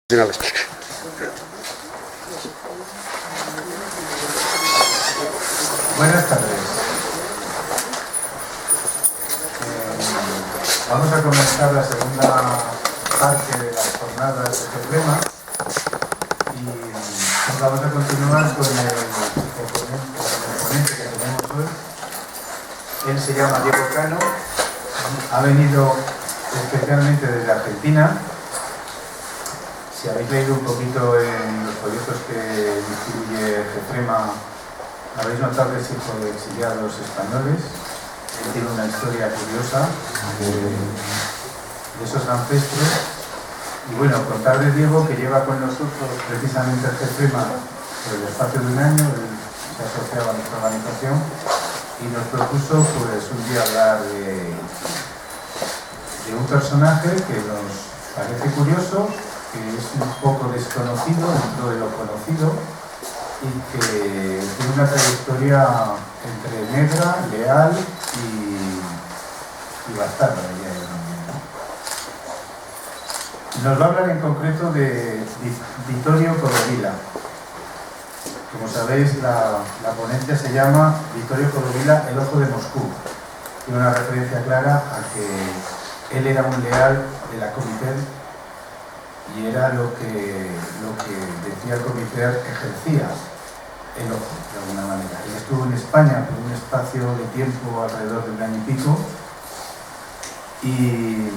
Finales. Buenas tardes. Vamos a comenzar la segunda parte de las jornadas de Gefrema y vamos a continuar con el ponente que tenemos hoy. Él se llama Diego Cano, ha venido especialmente desde Argentina. Si habéis leído un poquito en los folletos que distribuye Gefrema, habéis notado que es hijo de exiliados españoles. Él tiene una historia curiosa de esos ancestros. Y bueno, contar de Diego, que lleva con nosotros precisamente el Gefrema por el espacio de un año. Él se ha asociado a nuestra organización y nos propuso pues un día hablar de un personaje que nos parece curioso, que es un poco desconocido dentro de lo conocido y que tiene una trayectoria entre negra, leal y bastarda, diría yo también, ¿no? Nos va a hablar en concreto de Vittorio Codovilla. Como sabéis, la ponencia se llama Vittorio Codovilla, el ojo de Moscú. Tiene una referencia clara a que él era un leal de la Comité y era lo que decía el Comité ejercía el ojo, de alguna manera. Él estuvo en España por un espacio de tiempo alrededor de un año y pico, y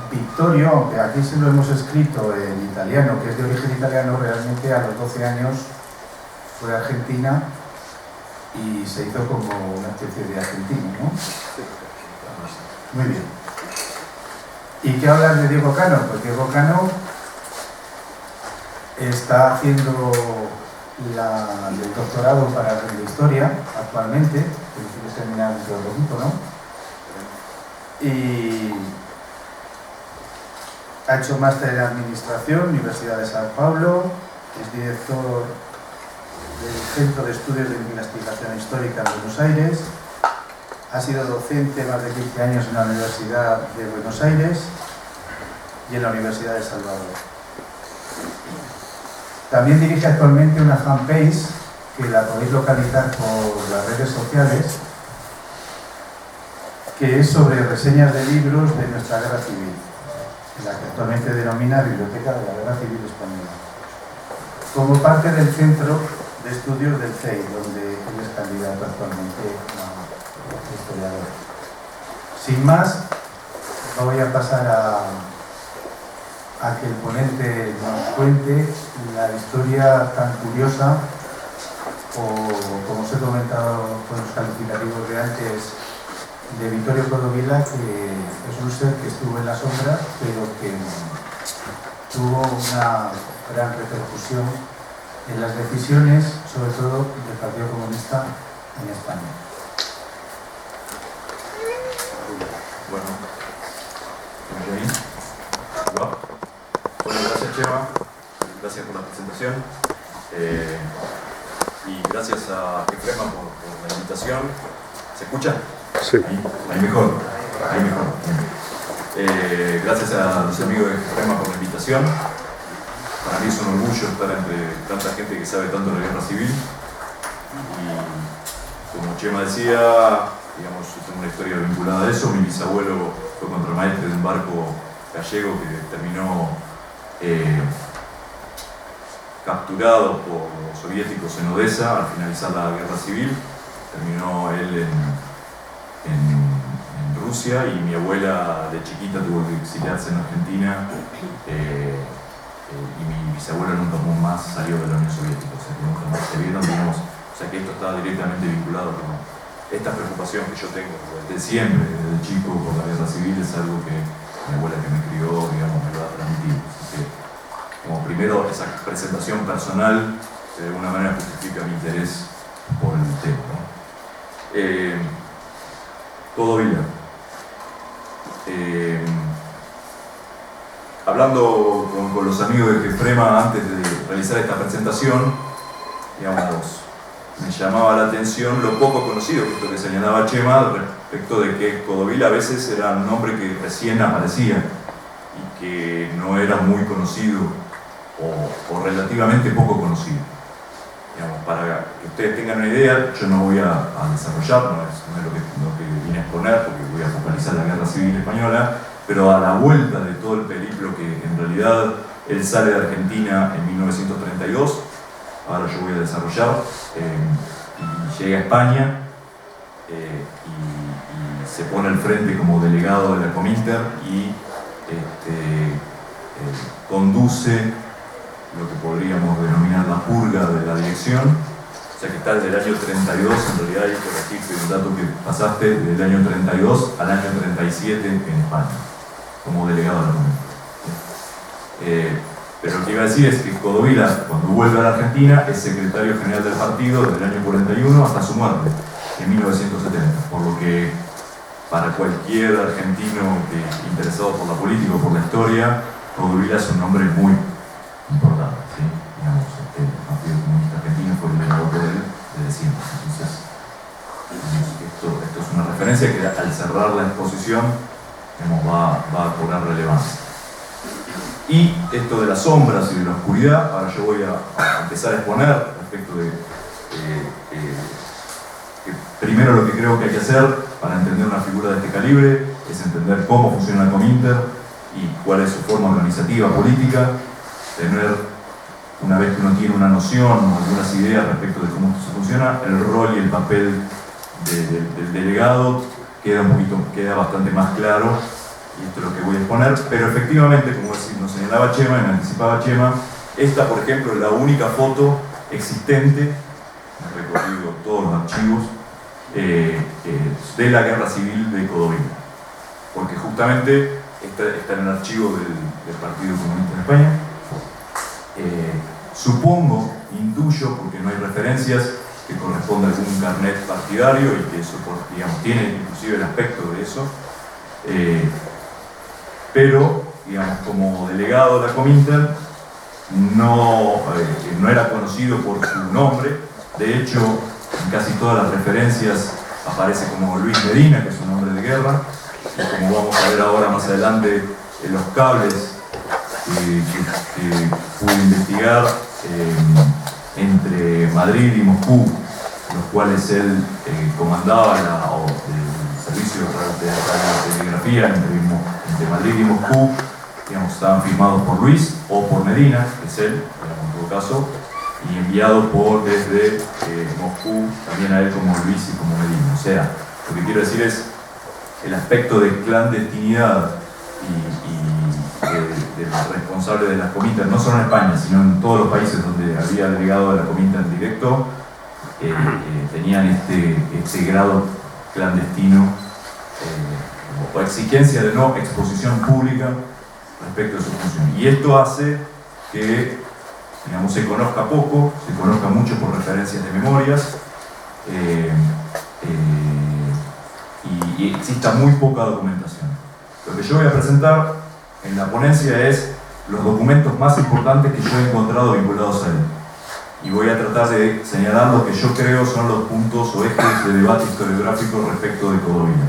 Vittorio, aunque aquí se lo hemos escrito en italiano, que es de origen italiano, realmente a los 12 años fue a Argentina y se hizo como una especie de argentino, ¿no? Muy bien. ¿Y qué hablar de Diego Cano? Pues Diego Cano está haciendo el doctorado para la historia actualmente, que terminar dentro de poquito, ¿no? Y ha hecho máster en Administración, Universidad de Sao Paulo, es director del Centro de Estudios de Investigación Histórica en Buenos Aires, ha sido docente más de 15 años en la Universidad de Buenos Aires y en la Universidad de Salvador. También dirige actualmente una fanpage que la podéis localizar por las redes sociales, que es sobre reseñas de libros de nuestra guerra civil, la que actualmente denomina Biblioteca de la Guerra Civil Española, como parte del Centro de Estudios del CEI, donde él es candidato actualmente a historiador. Sin más, voy a pasar a que el ponente nos cuente la historia tan curiosa, o como os he comentado con los calificativos de antes, de Vittorio Codovilla, que es un ser que estuvo en la sombra, pero que tuvo una gran repercusión en las decisiones, sobre todo del Partido Comunista en España. Bueno, gracias Chema, gracias por la presentación y gracias a Gefrema por la invitación. ¿Se escucha? Sí. Ahí mejor. Gracias a los amigos de Gefrema por la invitación. Para mí es un orgullo estar entre tanta gente que sabe tanto de la guerra civil. Y como Chema decía, digamos, yo tengo una historia vinculada a eso. Mi bisabuelo fue contramaestre de un barco gallego que terminó capturado por los soviéticos en Odessa al finalizar la guerra civil. Terminó él en Rusia y mi abuela de chiquita tuvo que exiliarse en Argentina y mi bisabuelo nunca más salió de la Unión Soviética, o sea que nunca más se vieron, digamos, o sea que esto está directamente vinculado con esta preocupación que yo tengo desde siempre, desde chico, por la guerra civil. Es algo que mi abuela que me crió, digamos, me lo ha transmitido. Así que, como primero, esa presentación personal que de alguna manera justifica mi interés por el tema, ¿no? Codovilla. Hablando con los amigos de Gefrema antes de realizar esta presentación, digamos, me llamaba la atención lo poco conocido, que esto que señalaba Chema, respecto de que Codovilla a veces era un nombre que recién aparecía y que no era muy conocido o relativamente poco conocido. Digamos, para que ustedes tengan una idea, yo no voy a desarrollar, no es lo que vine a exponer, porque voy a focalizar la Guerra Civil Española, pero a la vuelta de todo el periplo que en realidad él sale de Argentina en 1932, ahora yo voy a desarrollar, y llega a España y se pone al frente como delegado de la Cominter y conduce lo que podríamos denominar la purga de la dirección, o sea que está desde el año 32, en realidad hay que corregirte un dato que pasaste, del año 32 al año 37 en España, como delegado de la Cominter. Pero lo que iba a decir es que Codovila, cuando vuelve a la Argentina, es secretario general del partido desde el año 41 hasta su muerte, en 1970, por lo que para cualquier argentino interesado por la política o por la historia, Codovila es un nombre muy importante, ¿sí? Digamos, el Partido Comunista Argentino fue el delegado de él desde siempre. Entonces, esto es una referencia que al cerrar la exposición va a cobrar relevancia. Y esto de las sombras y de la oscuridad, ahora yo voy a empezar a exponer respecto de primero lo que creo que hay que hacer para entender una figura de este calibre es entender cómo funciona la Cominter y cuál es su forma organizativa, política, tener, una vez que uno tiene una noción o algunas ideas respecto de cómo esto funciona, el rol y el papel del delegado queda bastante más claro, y esto es lo que voy a exponer, pero efectivamente, como nos señalaba Chema y me anticipaba Chema, esta por ejemplo es la única foto existente, he recorrido todos los archivos, de la Guerra Civil de Codovila, porque justamente está en el archivo del Partido Comunista de España. Supongo, intuyo, porque no hay referencias, que corresponde a algún carnet partidario y que eso, digamos, tiene inclusive el aspecto de eso, pero, digamos, como delegado de la Cominter no era conocido por su nombre. De hecho, en casi todas las referencias aparece como Luis Medina, que es un nombre de guerra, y como vamos a ver ahora más adelante en los cables que pude investigar entre Madrid y Moscú, los cuales él comandaba el servicio de telegrafía entre Madrid y Moscú, digamos, estaban firmados por Luis o por Medina, que es él, en todo caso, y enviado desde Moscú también a él como Luis y como Medina. O sea, lo que quiero decir es el aspecto de clandestinidad y de los responsables de las Cominter, no solo en España, sino en todos los países donde había delegado de la Cominter en directo, tenían este grado clandestino o exigencia de no exposición pública respecto de su función. Y esto hace que, digamos, se conozca poco, se conozca mucho por referencias de memorias, y exista muy poca documentación. Lo que yo voy a presentar en la ponencia es los documentos más importantes que yo he encontrado vinculados a él. Y voy a tratar de señalar lo que yo creo son los puntos o ejes de debate historiográfico respecto de Codovila.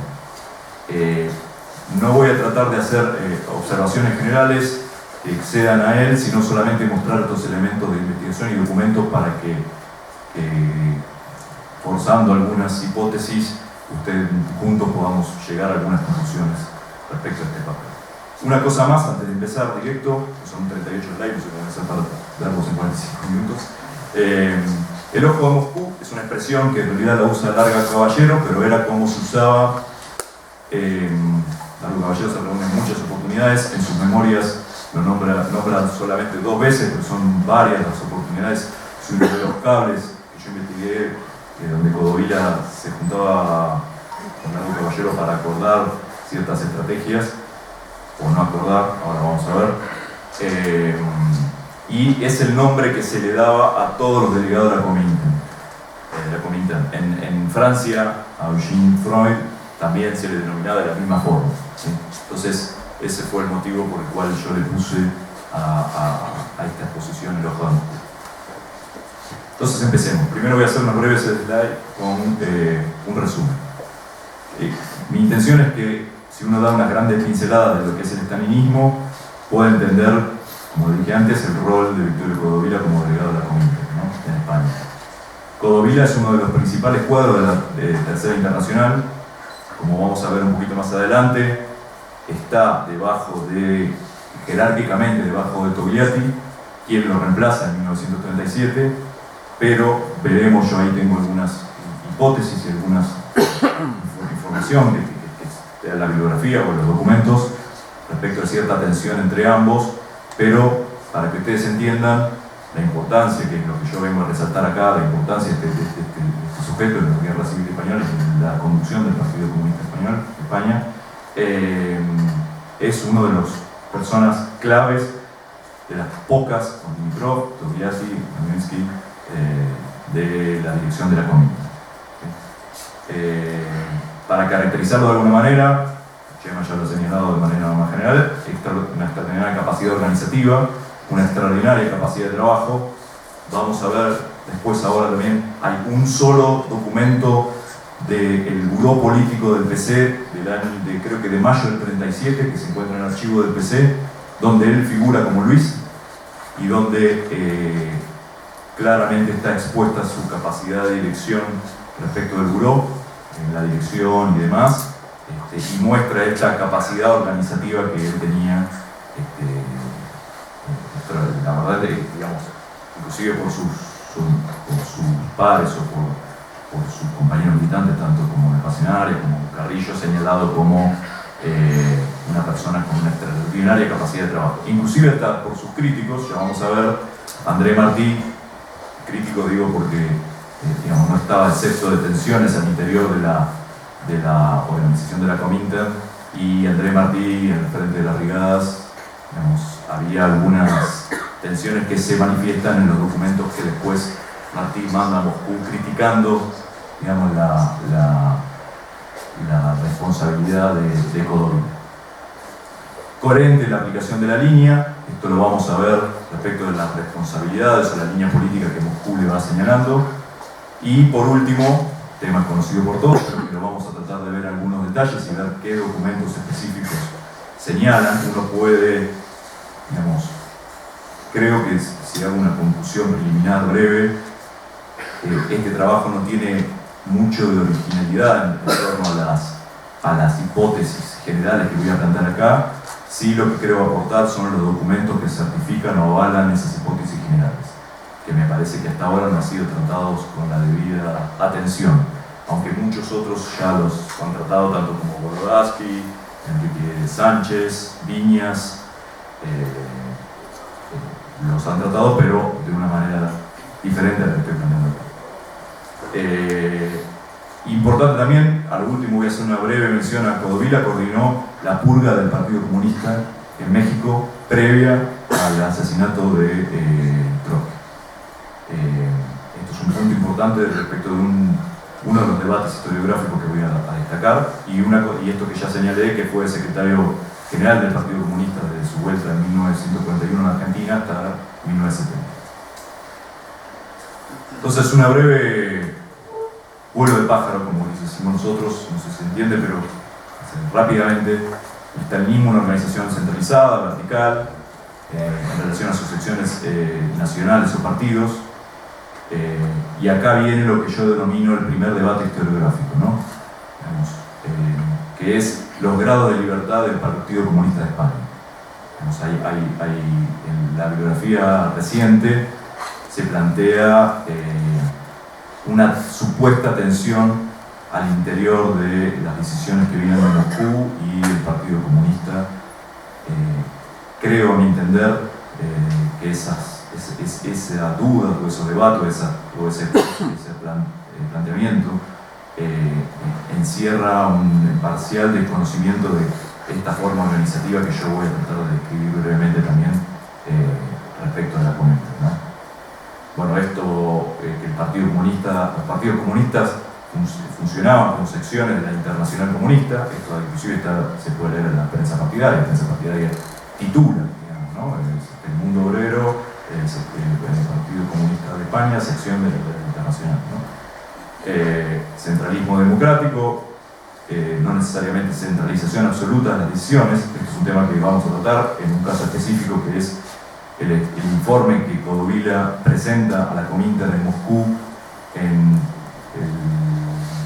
No voy a tratar de hacer observaciones generales que excedan a él, sino solamente mostrar estos elementos de investigación y documentos para que, forzando algunas hipótesis, ustedes juntos podamos llegar a algunas conclusiones respecto a este papel. Una cosa más antes de empezar directo, que son 38 slides, no sé cómo hacer para darlos en 45 minutos. El ojo de Moscú es una expresión que en realidad la usa Larga Caballero, pero era como se usaba. Largo Caballero se reúne en muchas oportunidades, en sus memorias lo nombra solamente 2 veces, pero son varias las oportunidades. Es uno de los cables que yo investigué, donde Codovila se juntaba con Largo Caballero para acordar ciertas estrategias, o no acordar, ahora vamos a ver. Y es el nombre que se le daba a todos los delegados de la Cominter. En Francia, a Eugène Freud también se le denominaba de la misma forma, ¿sí? Entonces, ese fue el motivo por el cual yo le puse a esta exposición el ojo de Moscú. Entonces empecemos. Primero voy a hacer una breve slide con un resumen. Mi intención es que si uno da unas grandes pinceladas de lo que es el estalinismo, pueda entender, como dije antes, el rol de Victorio Codovila como delegado de la Comintern, ¿no?, en España. Codovila es uno de los principales cuadros de la Tercera Internacional. Como vamos a ver un poquito más adelante, está jerárquicamente debajo de Togliatti, quien lo reemplaza en 1937, pero veremos, yo ahí tengo algunas hipótesis y algunas información que da la bibliografía o los documentos respecto a cierta tensión entre ambos, pero para que ustedes entiendan la importancia, que es lo que yo vengo a resaltar acá, la importancia de este sujeto en la Guerra Civil Española y en la conducción del Partido Comunista Español, España, es uno de las personas claves, de las pocas, con Dimitrov, Togliatti, Kaminsky, de la dirección de la Comintern. Para caracterizarlo de alguna manera, Chema ya lo ha señalado de manera más general, una extraordinaria capacidad organizativa, una extraordinaria capacidad de trabajo. Vamos a ver después, ahora también, hay un solo documento del buró político del PC, creo que de mayo del 37, que se encuentra en el archivo del PC, donde él figura como Luis y donde claramente está expuesta su capacidad de dirección respecto del buró, en la dirección y demás, y muestra esta capacidad organizativa que él tenía, la verdad, digamos, inclusive por sus pares o por sus compañeros militantes, tanto como Pacenaria como Carrillo, señalado como una persona con una extraordinaria capacidad de trabajo. Inclusive hasta por sus críticos, ya vamos a ver, André Martí, crítico digo porque digamos, no estaba excepto de tensiones al interior de la organización de la Comintern, y André Martí, en el frente de las brigadas, digamos, había algunas tensiones que se manifiestan en los documentos que después Martí manda a Moscú criticando, digamos, la responsabilidad de Codovila. Coherente la aplicación de la línea, esto lo vamos a ver respecto de las responsabilidades o la línea política que Moscú le va señalando. Y por último, tema conocido por todos, pero que lo vamos a tratar de ver algunos detalles y ver qué documentos específicos señalan. Uno puede, digamos, creo que si hago una conclusión preliminar breve, este trabajo no tiene mucho de originalidad en torno a las hipótesis generales que voy a plantear acá. Sí, lo que creo aportar son los documentos que certifican o avalan esas hipótesis generales, que me parece que hasta ahora no han sido tratados con la debida atención, aunque muchos otros ya los han tratado, tanto como Golodansky, Enrique Sánchez, Viñas, los han tratado, pero de una manera diferente a la que estoy planteando acá. Importante también, al último voy a hacer una breve mención a Codovila, coordinó la purga del Partido Comunista en México previa al asesinato de Trotsky. Esto es un punto importante respecto de uno de los debates historiográficos que voy a destacar, y esto que ya señalé, que fue secretario general del Partido Comunista desde su vuelta en 1941 en Argentina hasta 1970. Entonces, una breve vuelo de pájaro, como decimos nosotros, no sé si se entiende, pero rápidamente. El stalinismo, una organización centralizada, vertical, en relación a sus secciones nacionales o partidos. Y acá viene lo que yo denomino el primer debate historiográfico, ¿no? Digamos, que es los grados de libertad del Partido Comunista de España. Digamos, en la bibliografía reciente se plantea una supuesta tensión al interior de las decisiones que vienen de Moscú y el Partido Comunista. Creo, a mi entender, que esa duda o ese debate o ese planteamiento encierra un parcial desconocimiento de esta forma organizativa que yo voy a tratar de describir brevemente también respecto a la Comintern, ¿no? Bueno, esto que los partidos comunistas funcionaban como secciones de la Internacional Comunista. Esto inclusive se puede leer en la prensa partidaria. La prensa partidaria titula, digamos, ¿no? El Mundo Obrero, el Partido Comunista de España, sección de la Internacional, ¿no? Centralismo democrático, no necesariamente centralización absoluta de las decisiones. Este es un tema que vamos a tratar en un caso específico, que es el informe que Codovila presenta a la Cominter en Moscú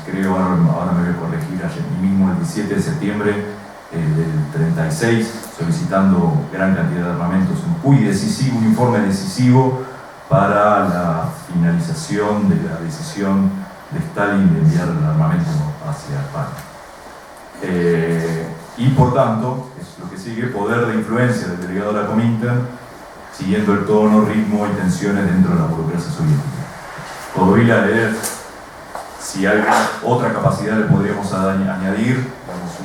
creo, ahora me voy a corregir, ayer mismo, el 17 de septiembre del 36, solicitando gran cantidad de armamentos en Moscú, y un informe decisivo para la finalización de la decisión de Stalin de enviar el armamento hacia España. Y por tanto, es lo que sigue, poder de influencia del delegado de la Comintern, siguiendo el tono, ritmo y tensiones dentro de la burocracia soviética. Codovila es, si hay otra capacidad le podríamos añadir, digamos,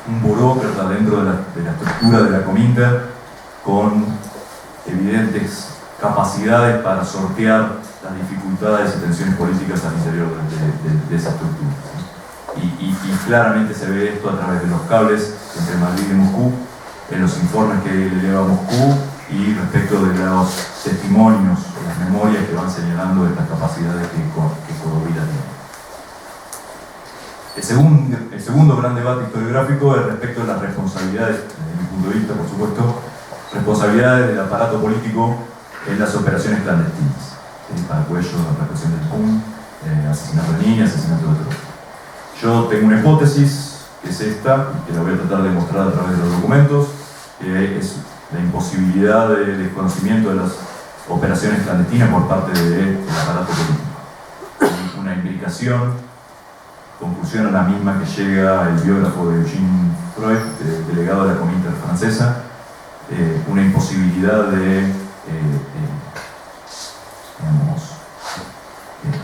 un burócrata dentro de la estructura de la Comintern con evidentes capacidades para sortear las dificultades y tensiones políticas al interior de esa estructura. Y claramente se ve esto a través de los cables entre Madrid y Moscú, en los informes que le eleva a Moscú y respecto de los testimonios, las memorias que van señalando estas capacidades que Codovila tiene. El segundo gran debate historiográfico es respecto de las responsabilidades, desde mi punto de vista, por supuesto, responsabilidades del aparato político en las operaciones clandestinas. Para Cuello, la represión del PUM, asesinato de niñas, asesinato de otros. Yo tengo una hipótesis, que es esta, y que la voy a tratar de mostrar a través de los documentos, que es la imposibilidad de desconocimiento de las operaciones clandestinas por parte del aparato político. Una implicación, conclusión a la misma que llega el biógrafo de Eugene Freud, delegado de la Comintern francesa, una imposibilidad de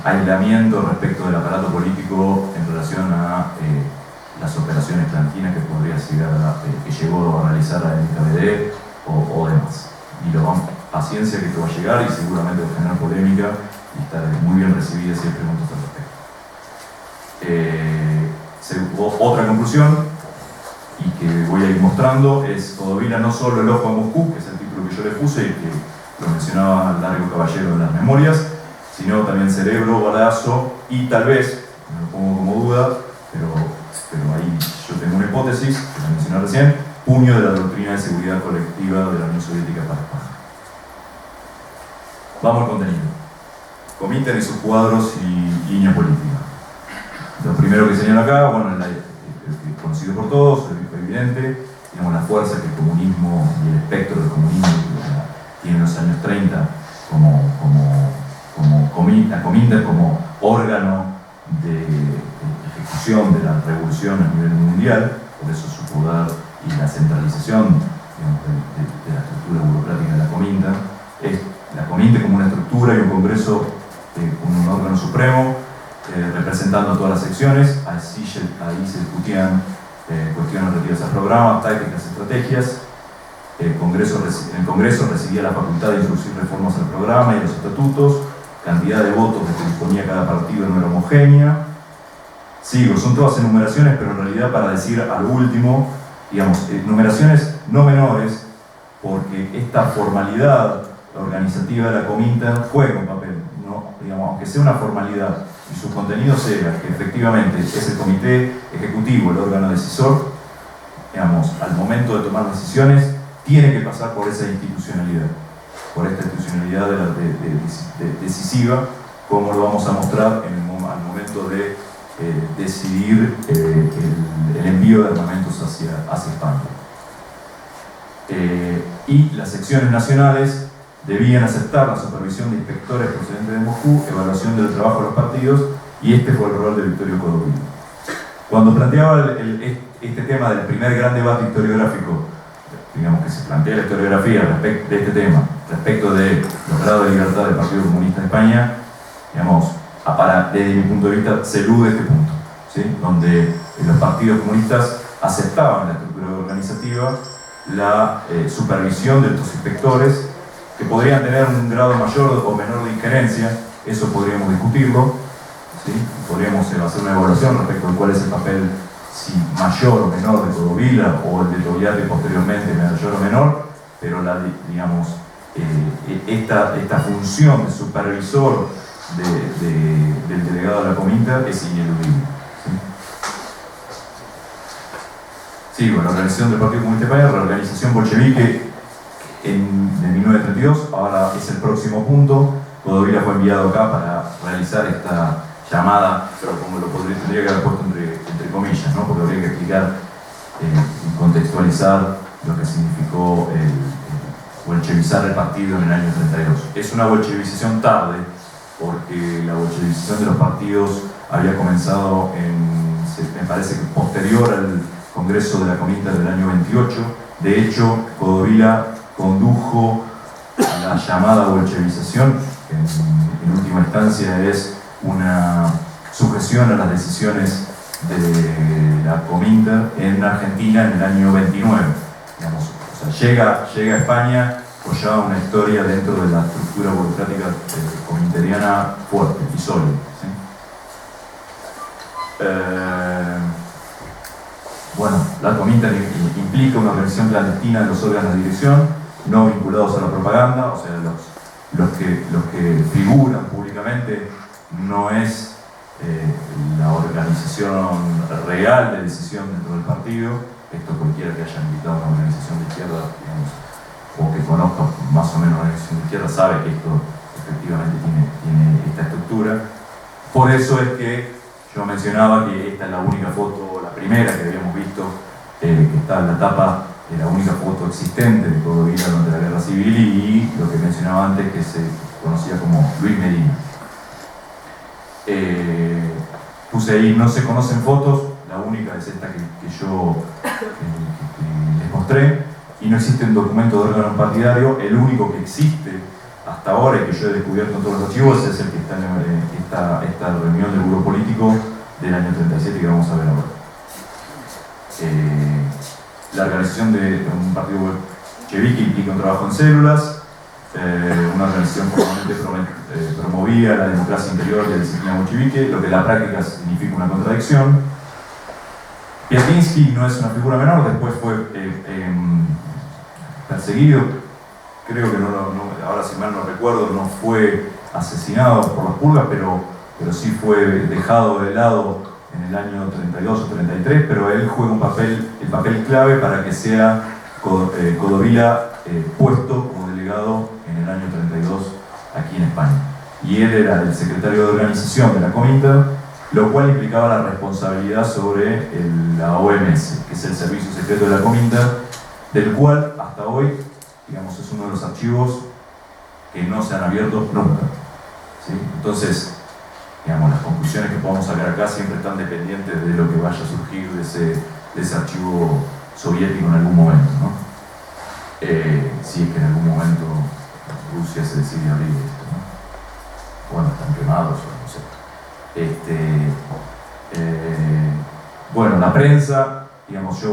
aislamiento respecto del aparato político en relación a las operaciones clandestinas que podría que llegó a realizar la NKVD o demás. Y paciencia que esto va a llegar y seguramente va a generar polémica y estar muy bien recibida si hay preguntas al respecto. Otra conclusión, y que voy a ir mostrando, es Codovila no solo el ojo a Moscú, que es el título que yo le puse y que lo mencionaba Largo Caballero en las memorias, sino también cerebro, balazo y tal vez, me lo pongo como duda, pero ahí yo tengo una hipótesis, que la mencioné recién, puño de la doctrina de seguridad colectiva de la Unión Soviética para España. Vamos al contenido. Comintern y sus cuadros y línea política. Lo primero que señalo acá, bueno, conocido por todos, evidente, digamos, la fuerza que el comunismo y el espectro del comunismo tiene en los años 30 la Comintern como órgano de ejecución de la revolución a nivel mundial, por eso su poder y la centralización, digamos, de la estructura burocrática de la Comintern. Es la Comintern como una estructura y un congreso como un órgano supremo, representando a todas las secciones. Ahí se discutían cuestiones relativas al programa, tácticas, estrategias. El Congreso recibía la facultad de introducir reformas al programa y a los estatutos, cantidad de votos de que disponía cada partido no era homogénea. Sigo, son todas enumeraciones, pero en realidad para decir a lo último, digamos, enumeraciones no menores, porque esta formalidad organizativa de la Comintern juega un papel, ¿no? Digamos, aunque sea una formalidad y su contenido sea que efectivamente es el comité ejecutivo, el órgano decisor, digamos, al momento de tomar decisiones, tiene que pasar por esa institucionalidad, por esta institucionalidad decisiva, como lo vamos a mostrar al momento de decidir el envío de armamentos hacia España. Y las secciones nacionales debían aceptar la supervisión de inspectores procedentes de Moscú, evaluación del trabajo de los partidos, y este fue el rol de Victorio Codovila. Cuando planteaba este tema del primer gran debate historiográfico, digamos que se plantea la historiografía respecto de este tema, respecto de los grados de libertad del Partido Comunista de España, digamos, desde mi punto de vista, se elude este punto, ¿sí? Donde los partidos comunistas aceptaban la estructura organizativa, la supervisión de estos inspectores, que podrían tener un grado mayor o menor de injerencia, eso podríamos discutirlo, ¿sí? Podríamos hacer una evaluación respecto de cuál es el papel, si mayor o menor de Codovila o el de Togliatti posteriormente, mayor o menor, pero digamos, esta función de supervisor del delegado de la Comintern es ineludible, ¿sí? Sí, bueno, la organización del Partido Comunista de España, la organización bolchevique de 1932, ahora es el próximo punto. Codovila fue enviado acá para realizar esta llamada, pero como tendría que haber puesto entre comillas, ¿no? Porque habría que explicar y contextualizar lo que significó el bolchevizar el partido en el año 32. Es una bolchevización tarde, porque la bolchevización de los partidos había comenzado me parece que posterior al Congreso de la Cominter del año 28. De hecho, Codovila condujo la llamada bolchevización, que en última instancia es una sujeción a las decisiones de la Cominter en Argentina en el año 29. Digamos, o sea, llega a España con ya una historia dentro de la estructura burocrática cominteriana fuerte y sólida. ¿Sí? Bueno, la Cominter implica una organización clandestina de los órganos de dirección, no vinculados a la propaganda, o sea, los que figuran públicamente no es la organización real de decisión dentro del partido. Esto cualquiera que haya militado a una organización de izquierda, digamos, o que conozca más o menos una organización de izquierda, sabe que esto efectivamente tiene esta estructura. Por eso es que yo mencionaba que esta es la única foto, la primera que habíamos visto, que está en la tapa, la única foto existente de Codovila durante la Guerra Civil, y lo que mencionaba antes, que se conocía como Luis Medina. Puse ahí, no se conocen fotos, la única es esta que yo les mostré, y no existe un documento de órgano partidario. El único que existe hasta ahora y que yo he descubierto en todos los archivos es el que está en esta reunión del Buró Político del año 37 que vamos a ver ahora. La organización de un partido bolchevique implica un trabajo en células, una organización formalmente promovía la democracia interior y la disciplina bolchevique, lo que en la práctica significa una contradicción. Piatinsky no es una figura menor, después fue perseguido, creo que ahora si mal no recuerdo, no fue asesinado por las purgas, pero sí fue dejado de lado en el año 32 o 33, pero él juega el papel clave para que sea Codovila puesto como delegado en el año 32 aquí en España. Y él era el secretario de organización de la Cominter, lo cual implicaba la responsabilidad sobre la OMS, que es el servicio secreto de la Cominter, del cual hasta hoy, digamos, es uno de los archivos que no se han abierto nunca. ¿Sí? Entonces, digamos, las conclusiones que podamos sacar acá siempre están dependientes de lo que vaya a surgir de ese archivo soviético en algún momento, ¿no? Si es que en algún momento Rusia se decide abrir esto, ¿no? Bueno, están quemados, no sé. Bueno, la prensa, digamos,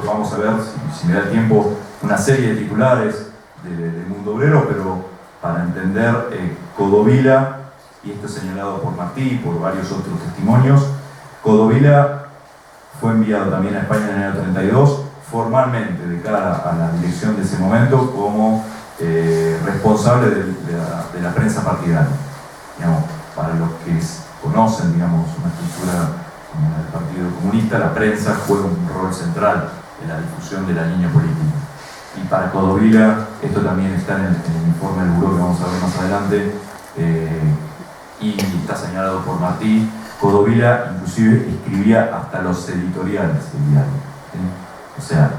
vamos a ver, si me da tiempo, una serie de titulares del mundo obrero, pero para entender Codovila, y esto es señalado por Martí y por varios otros testimonios, Codovila fue enviado también a España en el año 32, formalmente de cara a la dirección de ese momento como responsable de la prensa partidaria. Digamos, para los que conocen, digamos, una estructura como la del Partido Comunista, la prensa juega un rol central en la difusión de la línea política. Y para Codovila, esto también está en el informe del Buró que vamos a ver más adelante, y está señalado por Martí. Codovila inclusive escribía hasta los editoriales del diario, ¿sí? O sea,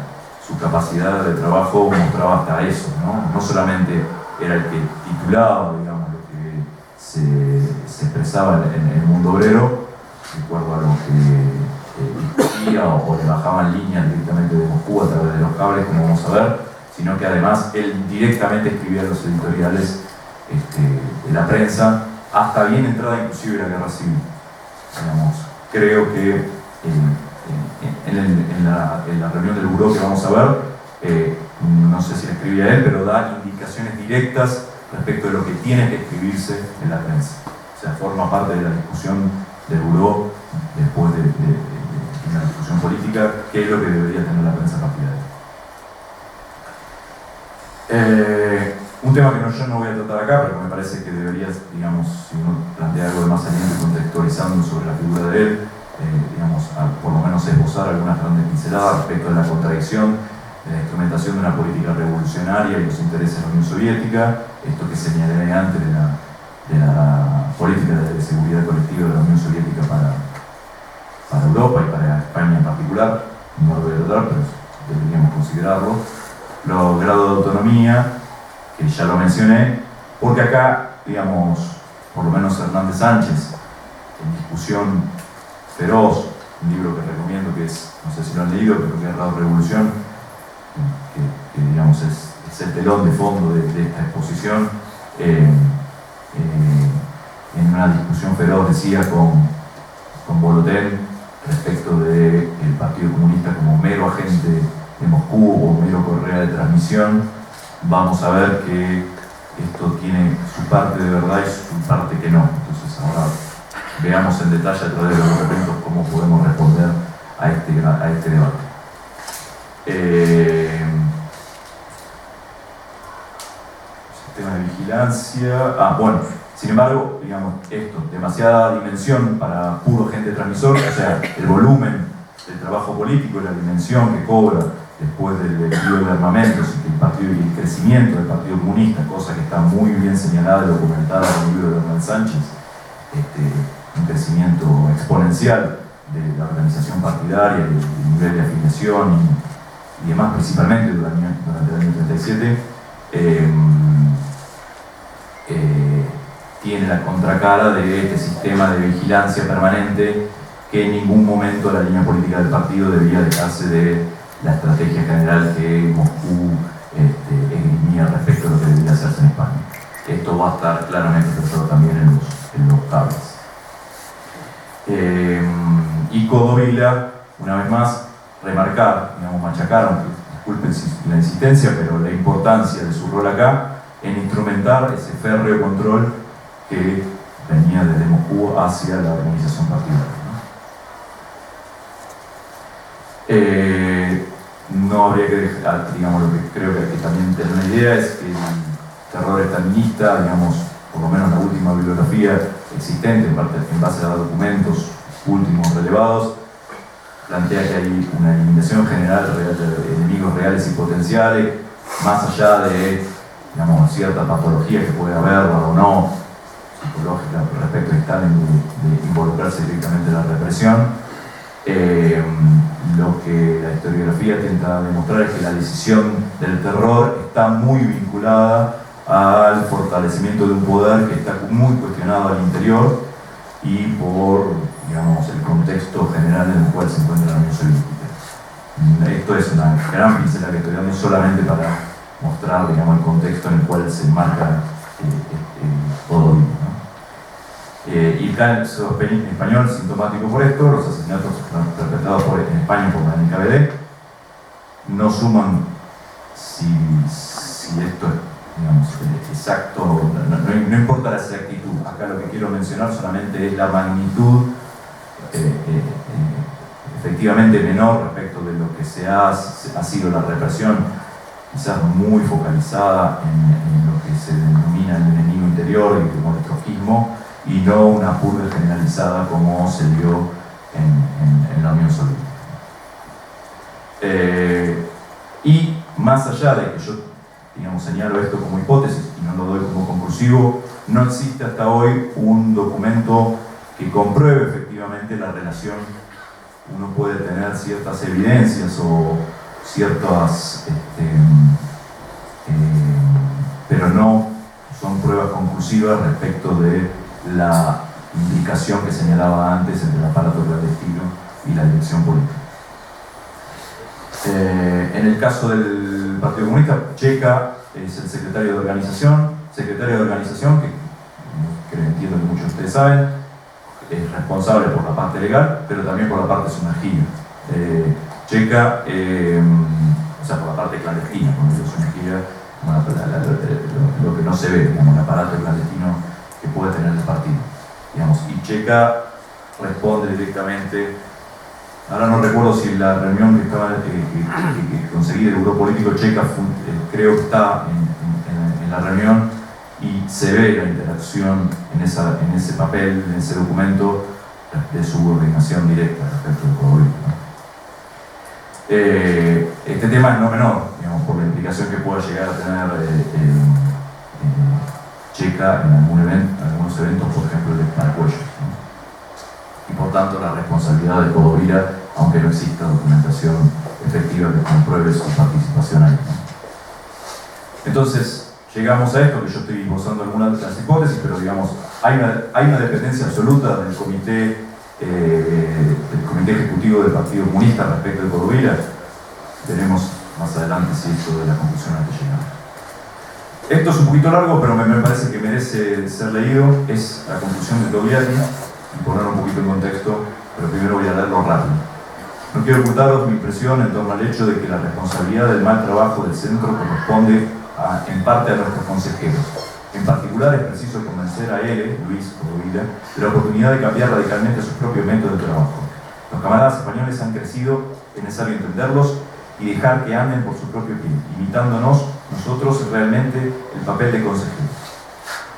su capacidad de trabajo mostraba hasta eso, ¿no? No solamente era el que titulaba, digamos, lo que se expresaba en el mundo obrero, de acuerdo a lo que discutía o le bajaban líneas directamente de Moscú a través de los cables, como vamos a ver, sino que además él directamente escribía los editoriales de la prensa, hasta bien entrada inclusive la Guerra Civil. Digamos, creo que en la reunión del Buró que vamos a ver, no sé si la escribía él, pero da indicaciones directas respecto de lo que tiene que escribirse en la prensa. O sea, forma parte de la discusión del Buró después de una discusión política, qué es lo que debería tener la prensa partidaria. Un tema que yo no voy a tratar acá, pero me parece que debería, digamos, si uno plantea algo de más saliente contextualizando sobre la figura de él, por lo menos esbozar algunas grandes pinceladas respecto de la contradicción de la instrumentación de una política revolucionaria y los intereses de la Unión Soviética, esto que señalé antes de la política de seguridad colectiva de la Unión Soviética para Europa y para España en particular, no lo voy a tratar, pero deberíamos considerarlo. Los grados de autonomía, que ya lo mencioné, porque acá, digamos, por lo menos Hernández Sánchez, en discusión feroz, un libro que recomiendo que es, no sé si lo han leído, pero que es Grado de Revolución, que digamos es el telón de fondo de esta exposición, en una discusión feroz decía con Boloten respecto del Partido Comunista como mero agente de Moscú o mero correa de transmisión. Vamos a ver que esto tiene su parte de verdad y su parte que no. Entonces ahora veamos en detalle a través de los documentos cómo podemos responder a este debate. Sistema de vigilancia. Bueno, sin embargo, digamos, demasiada dimensión para puro agente transmisor, o sea, el volumen del trabajo político y la dimensión que cobra después del periodo de armamentos y el crecimiento del Partido Comunista, cosa que está muy bien señalada y documentada en el libro de Hernández Sánchez, un crecimiento exponencial de la organización partidaria, el nivel de afiliación y demás, principalmente durante el año 37, tiene la contracara de este sistema de vigilancia permanente que en ningún momento la línea política del partido debía dejarse de la estrategia general que Moscú esgrimía respecto a lo que debería hacerse en España. Esto va a estar claramente expresado también en los cables. Y Codovila, una vez más, remarcar, digamos, machacar, aunque disculpen la insistencia, pero la importancia de su rol acá en instrumentar ese férreo control que venía desde Moscú hacia la organización partidaria. No habría que dejar, digamos, lo que creo que también tener una idea es que el terror estalinista, digamos, por lo menos la última bibliografía existente en base a documentos últimos relevados, plantea que hay una eliminación general de enemigos reales y potenciales, más allá de, digamos, cierta patología que puede haber o no, psicológica respecto a Stalin de involucrarse directamente en la represión. Lo que la historiografía intenta demostrar es que la decisión del terror está muy vinculada al fortalecimiento de un poder que está muy cuestionado al interior y por, digamos, el contexto general en el cual se encuentra la Unión Soviética. Esto es una gran pincelada que estoy dando solamente para mostrar, digamos, el contexto en el cual se enmarca todo. Y el caso español sintomático por esto, los asesinatos perpetrados en España por la NKVD no suman si esto es, digamos, exacto, no importa la exactitud. Acá lo que quiero mencionar solamente es la magnitud efectivamente menor respecto de lo que ha sido la represión, quizás muy focalizada en lo que se denomina el enemigo interior y como el trotskismo, y no una purga generalizada como se dio en la Unión Soviética. Y más allá de que yo, digamos, señalo esto como hipótesis y no lo doy como conclusivo, no existe hasta hoy un documento que compruebe efectivamente la relación. Uno puede tener ciertas evidencias o ciertas, pero no son pruebas conclusivas respecto de la implicación que señalaba antes entre el aparato clandestino y la dirección política. En el caso del Partido Comunista, Checa es el secretario de organización que entiendo que muchos de ustedes saben, es responsable por la parte legal, pero también por la parte sumergida. Checa, o sea, por la parte clandestina, cuando digo sumergida, lo que no se ve, como el aparato clandestino que puede tener el partido, digamos. Y Checa responde directamente. Ahora no recuerdo si la reunión que conseguí del grupo político Checa creo que está en la reunión y se ve la interacción en ese papel, en ese documento, de subordinación directa respecto del Codovila, ¿no? Este tema es no menor, digamos, por la implicación que pueda llegar a tener Checa en algunos eventos, por ejemplo el de Paracuellos, ¿no? Y por tanto la responsabilidad de Codovila, aunque no exista documentación efectiva que compruebe su participación ahí, ¿no? Entonces llegamos a esto, que yo estoy esbozando algunas de las hipótesis, pero digamos, hay una dependencia absoluta del comité ejecutivo del Partido Comunista respecto de Codovila. Veremos más adelante si esto es la conclusión a la que llegamos. Esto es un poquito largo, pero me parece que merece ser leído. Es la conclusión de Togliatti, y ponerlo un poquito en contexto, pero primero voy a leerlo rápido. No quiero ocultaros mi impresión en torno al hecho de que la responsabilidad del mal trabajo del centro corresponde en parte a nuestros consejeros. En particular, es preciso convencer a él, Luis Codovila, de la oportunidad de cambiar radicalmente su propio método de trabajo. Los camaradas españoles han crecido, es necesario entenderlos y dejar que anden por su propio pie, imitándonos nosotros realmente el papel de consejeros.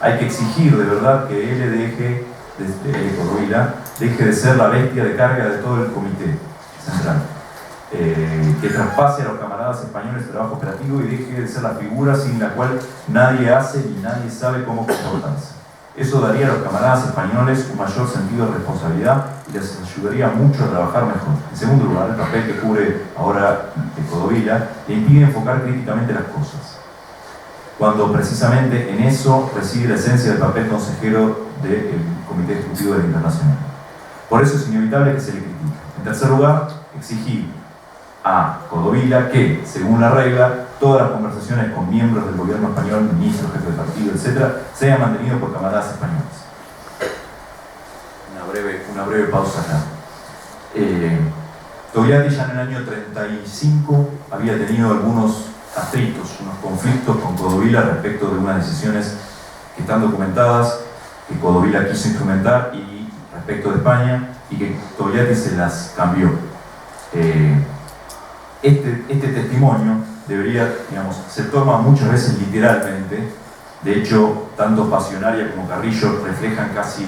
Hay que exigir de verdad que él Codovila deje de ser la bestia de carga de todo el comité central, que traspase a los camaradas españoles el trabajo operativo y deje de ser la figura sin la cual nadie hace ni nadie sabe cómo comportarse. Eso daría a los camaradas españoles un mayor sentido de responsabilidad y les ayudaría mucho a trabajar mejor. En segundo lugar, el papel que cubre ahora Codovila le impide enfocar críticamente las cosas, cuando precisamente en eso reside la esencia del papel consejero del Comité Ejecutivo de la Internacional. Por eso es inevitable que se le critique. En tercer lugar, exigir a Codovila que, según la regla, todas las conversaciones con miembros del gobierno español, ministros, jefes de partido, etc., sean mantenidas por camaradas españoles. Una breve pausa acá. Togliatti ya en el año 35 había tenido algunos atritos, unos conflictos con Codovila respecto de unas decisiones que están documentadas, que Codovila quiso instrumentar y respecto de España, y que Togliatti se las cambió. Este testimonio debería, digamos, se toma muchas veces literalmente. De hecho, tanto Pasionaria como Carrillo reflejan casi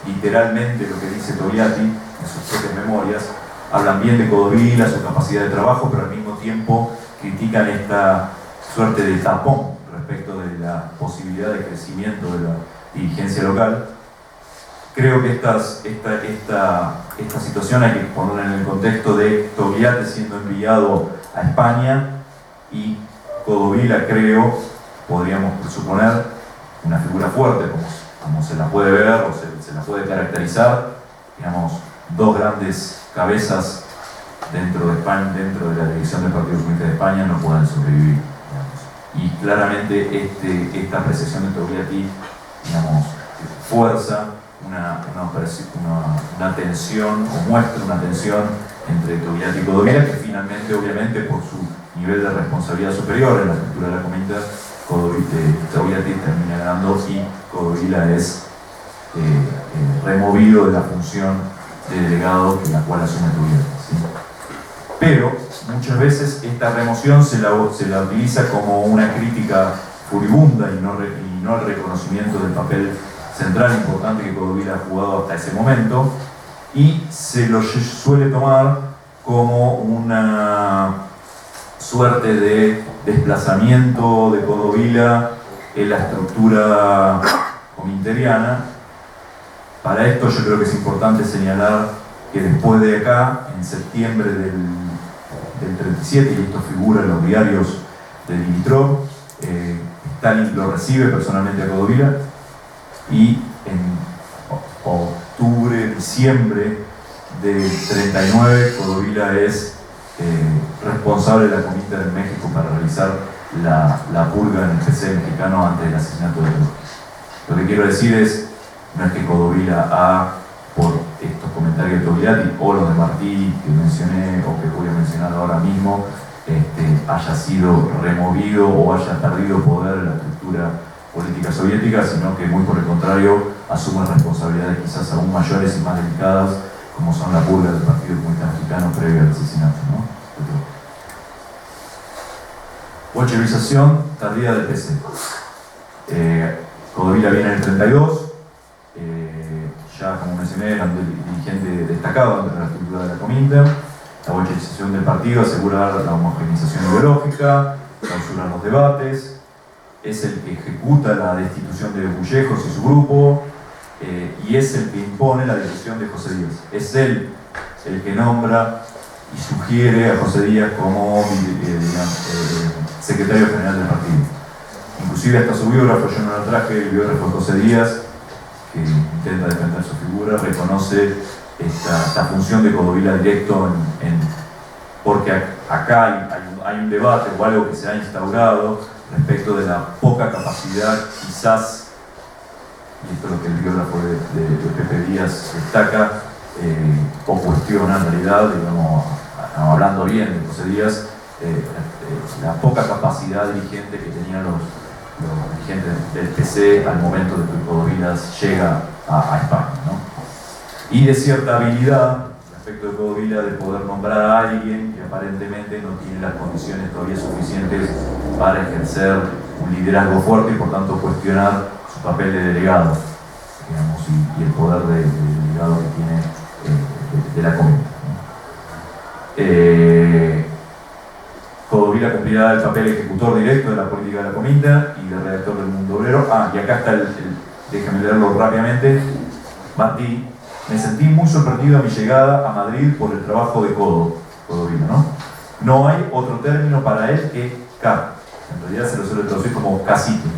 literalmente lo que dice Togliatti en sus propias memorias. Hablan bien de Codovila, su capacidad de trabajo, pero al mismo tiempo critican esta suerte de tapón respecto de la posibilidad de crecimiento de la dirigencia local. Creo que esta situación hay que ponerla en el contexto de Togliatti siendo enviado a España y Codovila, creo, podríamos presuponer, una figura fuerte, como se la puede ver o se la puede caracterizar, digamos, dos grandes cabezas dentro de España, dentro de la dirección del Partido Comunista de España, no pueden sobrevivir, digamos. Y claramente esta apreciación de Togliatti, digamos, fuerza una tensión, o muestra una tensión entre Togliatti y Codovila, que finalmente, obviamente, por su nivel de responsabilidad superior en la estructura de la comunidad, Togliatti termina ganando y Codovila es removido de la función de delegado que la cual asume Togliatti, ¿sí? Pero muchas veces esta remoción se la utiliza como una crítica furibunda y no el reconocimiento del papel central importante que Codovila ha jugado hasta ese momento, y se lo suele tomar como una suerte de desplazamiento de Codovila en la estructura cominteriana. Para esto yo creo que es importante señalar que después de acá, en septiembre del 37, y esto figura en los diarios de Dimitrov, Stalin lo recibe personalmente a Codovila, y en octubre, diciembre del 39, Codovila es responsable de la Comintern en México para realizar la purga en el PC mexicano antes del asesinato de Trujillo. Lo que quiero decir es, no es que Codovila por estos comentarios de Togliatti o los de Martí que mencioné o que voy a mencionar ahora mismo, haya sido removido o haya perdido poder en la estructura política soviética, sino que muy por el contrario asume responsabilidades quizás aún mayores y más delicadas, como son la purga del Partido Comunista Mexicano previo al asesinato, ¿no? Bolchevización tardía del PC. Codovila viene en el 32, ya como mencioné, era un dirigente destacado dentro de la estructura de la Comintern. La bolchevización del partido, asegurar la homogeneización ideológica, clausurar los debates, es el que ejecuta la destitución de Bullejos y su grupo, y es el que impone la destitución de José Díaz. Es él el que nombra y sugiere a José Díaz como secretario general del partido. Inclusive hasta su biógrafo, yo no lo traje, el biógrafo de José Díaz, que intenta defender su figura, reconoce esta función de Codovila directo porque acá hay un debate o algo que se ha instaurado respecto de la poca capacidad, quizás, y esto es lo que el biógrafo de Pepe Díaz destaca, o cuestiona en realidad, digamos, hablando bien de José Díaz, la poca capacidad dirigente que tenían los dirigentes del PC al momento de que Codovila llega a España, ¿no? Y de cierta habilidad respecto de Codovila de poder nombrar a alguien que aparentemente no tiene las condiciones todavía suficientes para ejercer un liderazgo fuerte y por tanto cuestionar su papel de delegado, digamos, y el poder de delegado que tiene de la Comintern, ¿no? Codovila cumplirá el papel ejecutor directo de la política de la Comintern y de redactor del Mundo Obrero. Y acá está déjame leerlo rápidamente. Martí: me sentí muy sorprendido a mi llegada a Madrid por el trabajo de Codovila, ¿no? No hay otro término para él que K. En realidad se lo suele traducir como casito.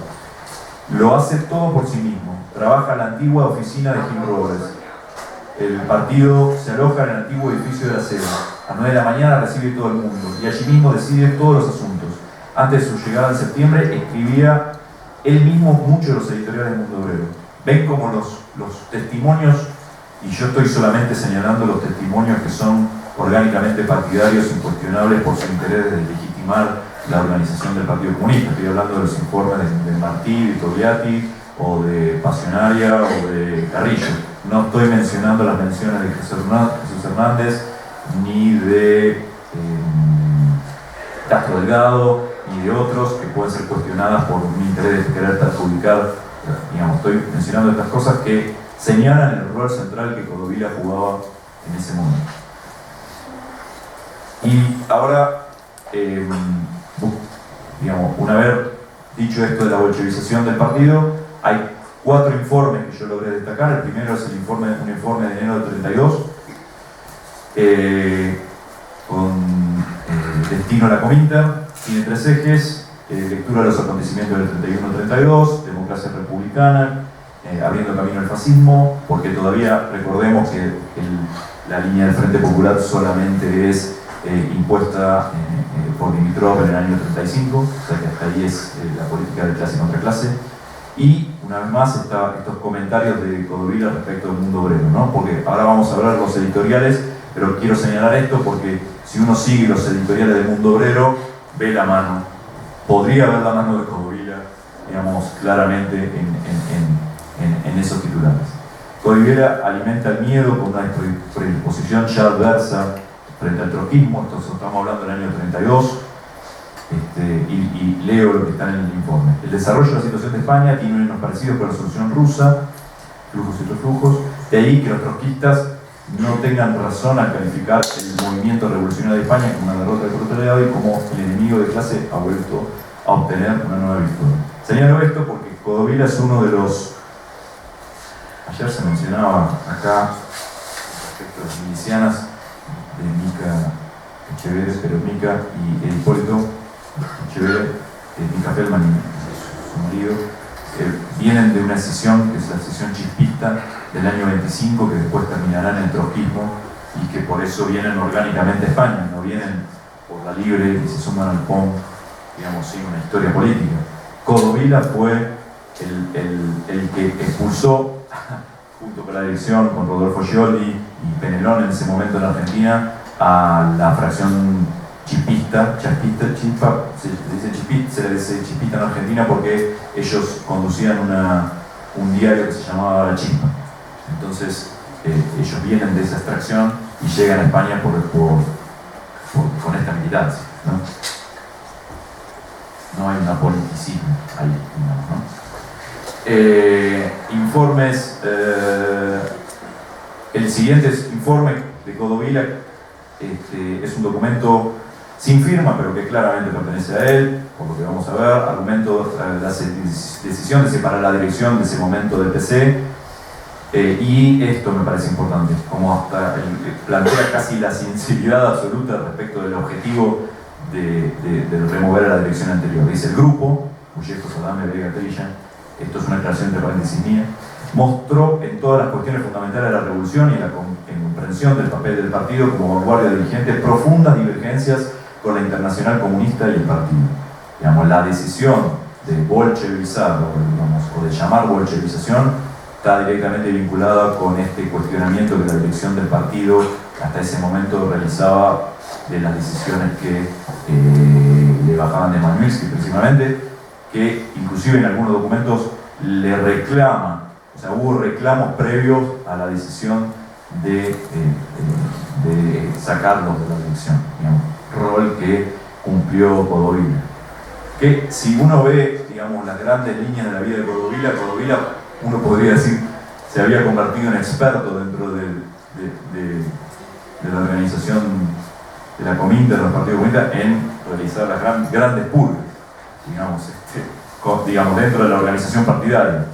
Lo hace todo por sí mismo. Trabaja en la antigua oficina de Gil Robles. El partido se aloja en el antiguo edificio de la sede. A 9 de la mañana recibe todo el mundo y allí mismo decide todos los asuntos. Antes de su llegada en septiembre escribía él mismo muchos de los editoriales del Mundo Obrero. Ven como los testimonios, y yo estoy solamente señalando los testimonios que son orgánicamente partidarios, incuestionables por su interés de legitimar la organización del Partido Comunista. Estoy hablando de los informes de Martí, de Togliatti, o de Pasionaria, o de Carrillo. No estoy mencionando las menciones de Jesús Hernández, ni de Castro Delgado, ni de otros que pueden ser cuestionadas por mi interés de querer perjudicar. Digamos, estoy mencionando estas cosas que señalan el rol central que Codovila jugaba en ese momento. Y ahora, digamos, una vez dicho esto de la bolchevización del partido, hay 4 informes que yo logré destacar. El primero es un informe de enero del 32, con destino a la Comintern. Tiene 3 ejes: lectura de los acontecimientos del 31-32, democracia republicana, abriendo camino al fascismo, porque todavía recordemos que la línea del Frente Popular solamente es impuesta por Dimitrov en el año 35, o sea que hasta ahí es la política de clase contra clase. Y una vez más estos comentarios de Codovila respecto del Mundo Obrero, ¿no? Porque ahora vamos a hablar de los editoriales, pero quiero señalar esto porque si uno sigue los editoriales del Mundo Obrero, ve la mano, podría ver la mano de Codovila, digamos, claramente en esos titulares. Codovila alimenta el miedo con una predisposición ya adversa frente al trotskismo. Esto estamos hablando del año 32, y leo lo que está en el informe. El desarrollo de la situación de España tiene unos parecidos con la solución rusa, flujos y reflujos, de ahí que los trotskistas no tengan razón al calificar el movimiento revolucionario de España como una derrota del proletariado y como el enemigo de clase ha vuelto a obtener una nueva victoria. Señalo esto porque Codovila es uno de los... Ayer se mencionaba acá respecto a las milicianas de Mica Echeverez, pero Mica y Hipólito Echeverez, Mica Feldman y su marido, vienen de una escisión que es la escisión chispista del año 25, que después terminará en el trotskismo y que por eso vienen orgánicamente a España, no vienen por la libre y se suman al POM, digamos, sin una historia política. Codovila fue el que expulsó, junto con la dirección, con Rodolfo Scioli y Penelón en ese momento en Argentina, a la fracción chipista, se le dice chispista en Argentina porque ellos conducían un diario que se llamaba La Chispa. Entonces ellos vienen de esa extracción y llegan a España con esta militancia, ¿no? No hay un apoliticismo ahí, ¿no? Informes El siguiente informe de Codovila es un documento sin firma, pero que claramente pertenece a él, por lo que vamos a ver. Argumento la decisión de separar la dirección de ese momento del PC, y esto me parece importante, como hasta plantea casi la sinceridad absoluta respecto del objetivo de remover a la dirección anterior. Dice: el grupo, Ullejos, Adame, Vega, Trilla, esto es una declaración entre paréntesis mía, mostró en todas las cuestiones fundamentales de la revolución y en la comprensión del papel del partido como vanguardia dirigente profundas divergencias con la Internacional Comunista y el partido. Digamos, la decisión de bolchevizar, o de llamar bolchevización, está directamente vinculada con este cuestionamiento que la dirección del partido hasta ese momento realizaba de las decisiones que le bajaban de Manuilsky principalmente, que inclusive en algunos documentos le reclaman, o sea, hubo reclamos previos a la decisión de sacarlos de la dirección, digamos, rol que cumplió Codovila. Que si uno ve, digamos, las grandes líneas de la vida de Codovila, uno podría decir, se había convertido en experto dentro de la organización de la Cominter, de los partidos Cominter, en realizar las grandes purgas, digamos, dentro de la organización partidaria.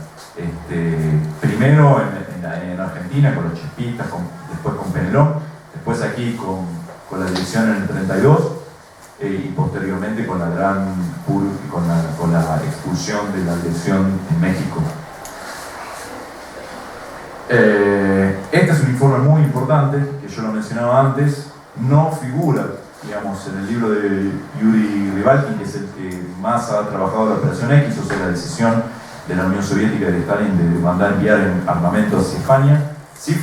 Primero en Argentina con los chispistas, después con Penelón, después aquí con la dirección en el 32, y posteriormente con la gran con la expulsión de la dirección en México. Este es un informe muy importante, que yo lo mencionaba antes, no figura, digamos, en el libro de Yuri Rivalkin, que es el que más ha trabajado la Operación X, o sea, la decisión de la Unión Soviética y de Stalin de mandar enviar armamentos hacia España. Sí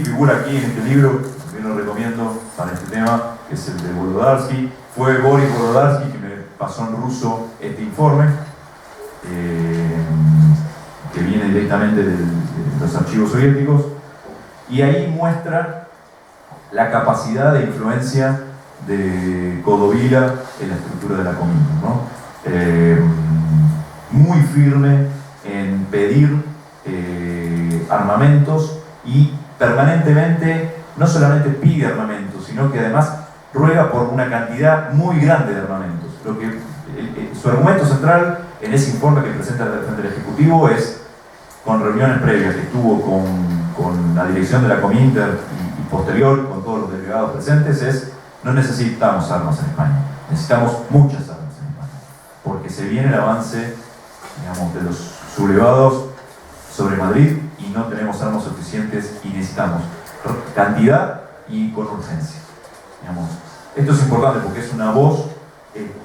figura aquí en este libro, también lo recomiendo para este tema, que es el de Volodarsky. Fue Boris Volodarsky que me pasó en ruso este informe, que viene directamente de los archivos soviéticos, y ahí muestra la capacidad de influencia de Codovila en la estructura de la Cominter, ¿no? Muy firme en pedir armamentos, y permanentemente no solamente pide armamentos, sino que además ruega por una cantidad muy grande de armamentos. Su argumento central en ese informe que presenta frente al Ejecutivo es, con reuniones previas que tuvo con la dirección de la Cominter y posterior con todos los delegados presentes, es: no necesitamos armas en España, necesitamos muchas armas en España, porque se viene el avance, digamos, de los sublevados sobre Madrid, y no tenemos armas suficientes y necesitamos cantidad y con urgencia. Digamos, esto es importante porque es una voz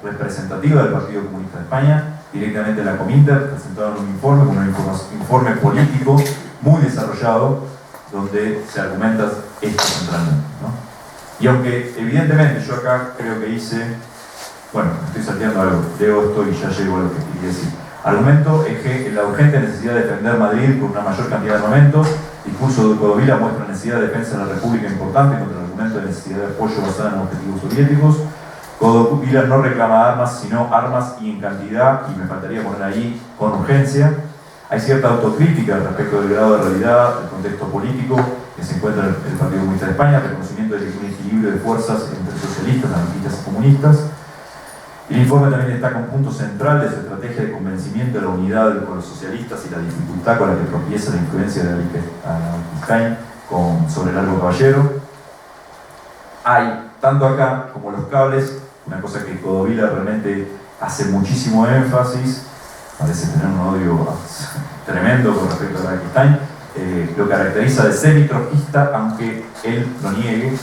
representativa del Partido Comunista de España, directamente la Cominter, presentaron un informe, un informe político muy desarrollado, donde se argumenta esto centralmente, ¿no? Y aunque evidentemente yo acá creo que hice, bueno, estoy salteando algo, leo esto y ya llego a lo que quería decir. Argumento es que la urgente necesidad de defender Madrid con una mayor cantidad de armamentos. Discurso de Codovila muestra la necesidad de defensa de la República importante contra el argumento de necesidad de apoyo basado en objetivos soviéticos. Codovila no reclama armas, sino armas y en cantidad, y me faltaría poner ahí con urgencia. Hay cierta autocrítica respecto del grado de realidad, del contexto político que se encuentra en el Partido Comunista de España, reconocimiento de que hay un equilibrio de fuerzas entre socialistas, anarquistas y comunistas. El informe también destaca un punto central de su estrategia de convencimiento de la unidad con los socialistas y la dificultad con la que tropieza la influencia de Wittgenstein sobre el Largo Caballero. Hay, tanto acá como los cables, una cosa que Codovila realmente hace muchísimo énfasis, parece tener un odio tremendo con respecto a Wittgenstein, lo caracteriza de semi-trotskista, aunque él lo niegue.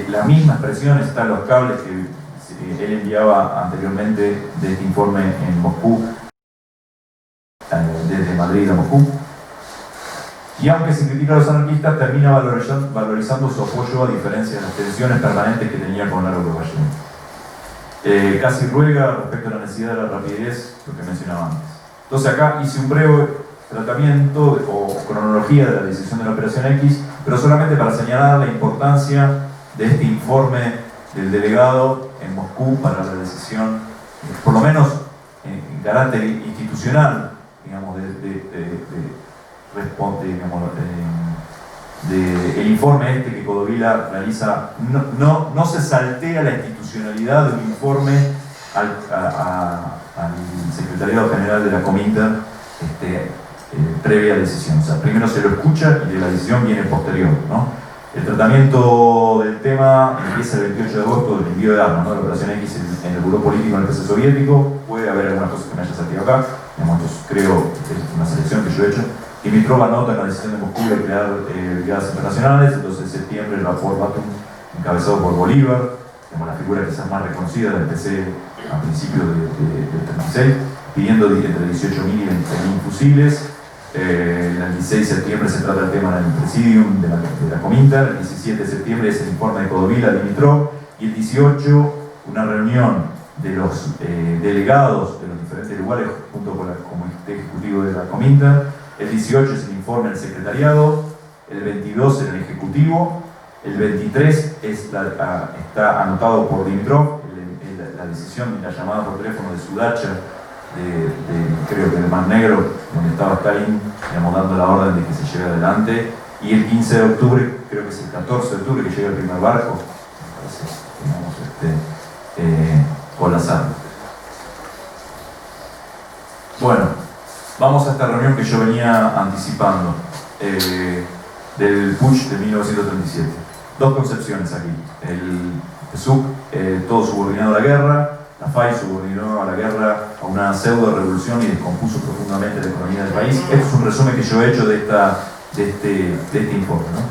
La misma expresión está en los cables que él enviaba anteriormente de este informe en Moscú, desde Madrid a Moscú. Y aunque se critica a los anarquistas, termina valorizando su apoyo, a diferencia de las tensiones permanentes que tenía con Largo Caballero. Casi ruega respecto a la necesidad de la rapidez, lo que mencionaba antes. Entonces acá hice un breve tratamiento o cronología de la decisión de la Operación X, pero solamente para señalar la importancia de este informe del delegado en Moscú para la decisión, por lo menos en carácter institucional, digamos, el informe este que Codovila realiza, no se saltea la institucionalidad de un informe al Secretariado General de la Cominter previa decisión. O sea, primero se lo escucha y de la decisión viene posterior, ¿no? El tratamiento del tema empieza el 28 de agosto del envío de armas, ¿no? La operación X en el buró político en el PC soviético. Puede haber algunas cosas que me haya saltado acá. Digamos, creo que es una selección que yo he hecho. Dimitrov anota en la decisión de Moscú de crear brigadas internacionales. El 12 de septiembre el vapor Batum, encabezado por Bolívar, la figura quizás más reconocida del PC a principios del 36, pidiendo entre 18.000 y 20.000 fusiles. El 16 de septiembre se trata el tema en el Presidium de la Cominter. El 17 de septiembre es el informe de Codovila, Dimitrov. Y el 18, una reunión de los delegados de los diferentes lugares junto con el Comité Ejecutivo de la Cominter. El 18 es el informe del Secretariado. El 22 en el Ejecutivo. El 23 está anotado por Dimitrov, la decisión y la llamada por teléfono de Sudacha, creo que del Mar Negro, donde estaba Stalin, digamos, dando la orden de que se lleve adelante. Y el 15 de octubre, creo que es el 14 de octubre, que llega el primer barco, con las armas. Bueno, vamos a esta reunión que yo venía anticipando, del Putsch de 1937. Dos concepciones aquí. El PSUV, todo subordinado a la guerra. La FAI subordinó a la guerra a una pseudo-revolución y descompuso profundamente la economía del país. Este es un resumen que yo he hecho de este informe, ¿no?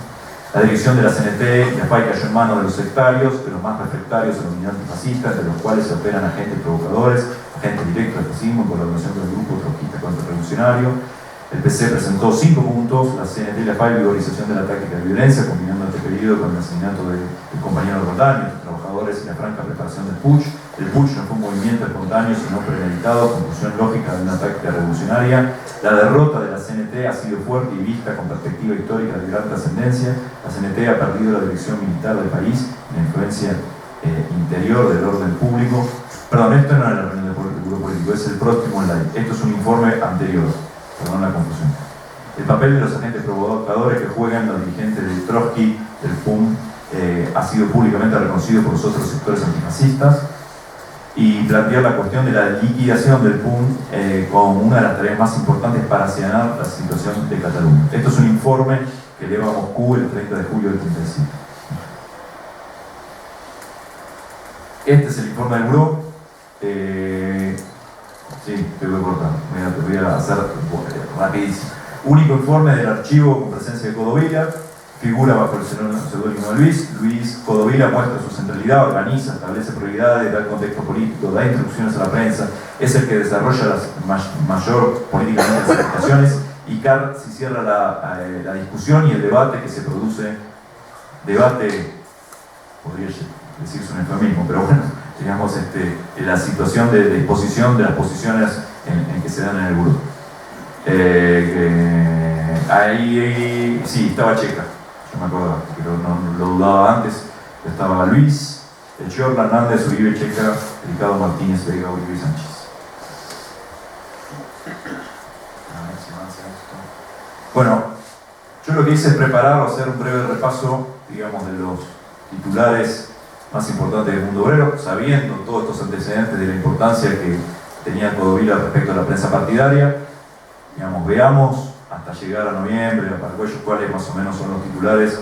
La dirección de la CNT y la FAI cayó en manos de los sectarios, de los más refractarios a los militantes fascistas, de los cuales se operan agentes provocadores, agentes directos del fascismo en colaboración con el grupo trotskista contrarrevolucionario. El PC presentó 5 puntos, la CNT y la FAI vigorización de la táctica de violencia, combinando este periodo con el asesinato del compañero Roldán y los trabajadores y la franca preparación del Putsch. El Putsch no fue un movimiento espontáneo, sino premeditado, conclusión lógica de una táctica revolucionaria. La derrota de la CNT ha sido fuerte y vista con perspectiva histórica de gran trascendencia. La CNT ha perdido la dirección militar del país, la influencia interior del orden público. Perdón, esto no es la reunión del grupo político, es el próximo slide. Esto es un informe anterior. Perdón la confusión. El papel de los agentes provocadores que juegan los dirigentes de Trotsky, del PUM, ha sido públicamente reconocido por los otros sectores antifascistas, y plantear la cuestión de la liquidación del PUM como una de las tareas más importantes para sanar la situación de Cataluña. Esto es un informe que eleva a Moscú el 30 de julio del 35. Este es el informe del buró. Sí, te voy a cortar, te voy a hacer rapidísimo. Único informe del archivo con presencia de Codovila, figura bajo el seudónimo de Luis Codovila muestra su centralidad, organiza, establece prioridades, da el contexto político, da instrucciones a la prensa, es el que desarrolla las mayor políticamente las explicaciones, y Carr si cierra la discusión y el debate que se produce, debate, podría decirse un eufemismo, pero bueno, digamos, la situación de exposición de las posiciones en que se dan en el buró. Ahí sí, estaba Checa, yo me acuerdo, pero no lo dudaba antes. Estaba Luis, Echor, Hernández, Uribe, Checa, Ricardo Martínez, Vega, Uribe y Sánchez. Bueno, yo lo que hice es preparar o hacer un breve repaso, digamos, de los titulares más importantes del mundo obrero, sabiendo todos estos antecedentes de la importancia que tenía Codovila respecto a la prensa partidaria. Digamos, veamos hasta llegar a noviembre, a Paraguayo, cuáles más o menos son los titulares.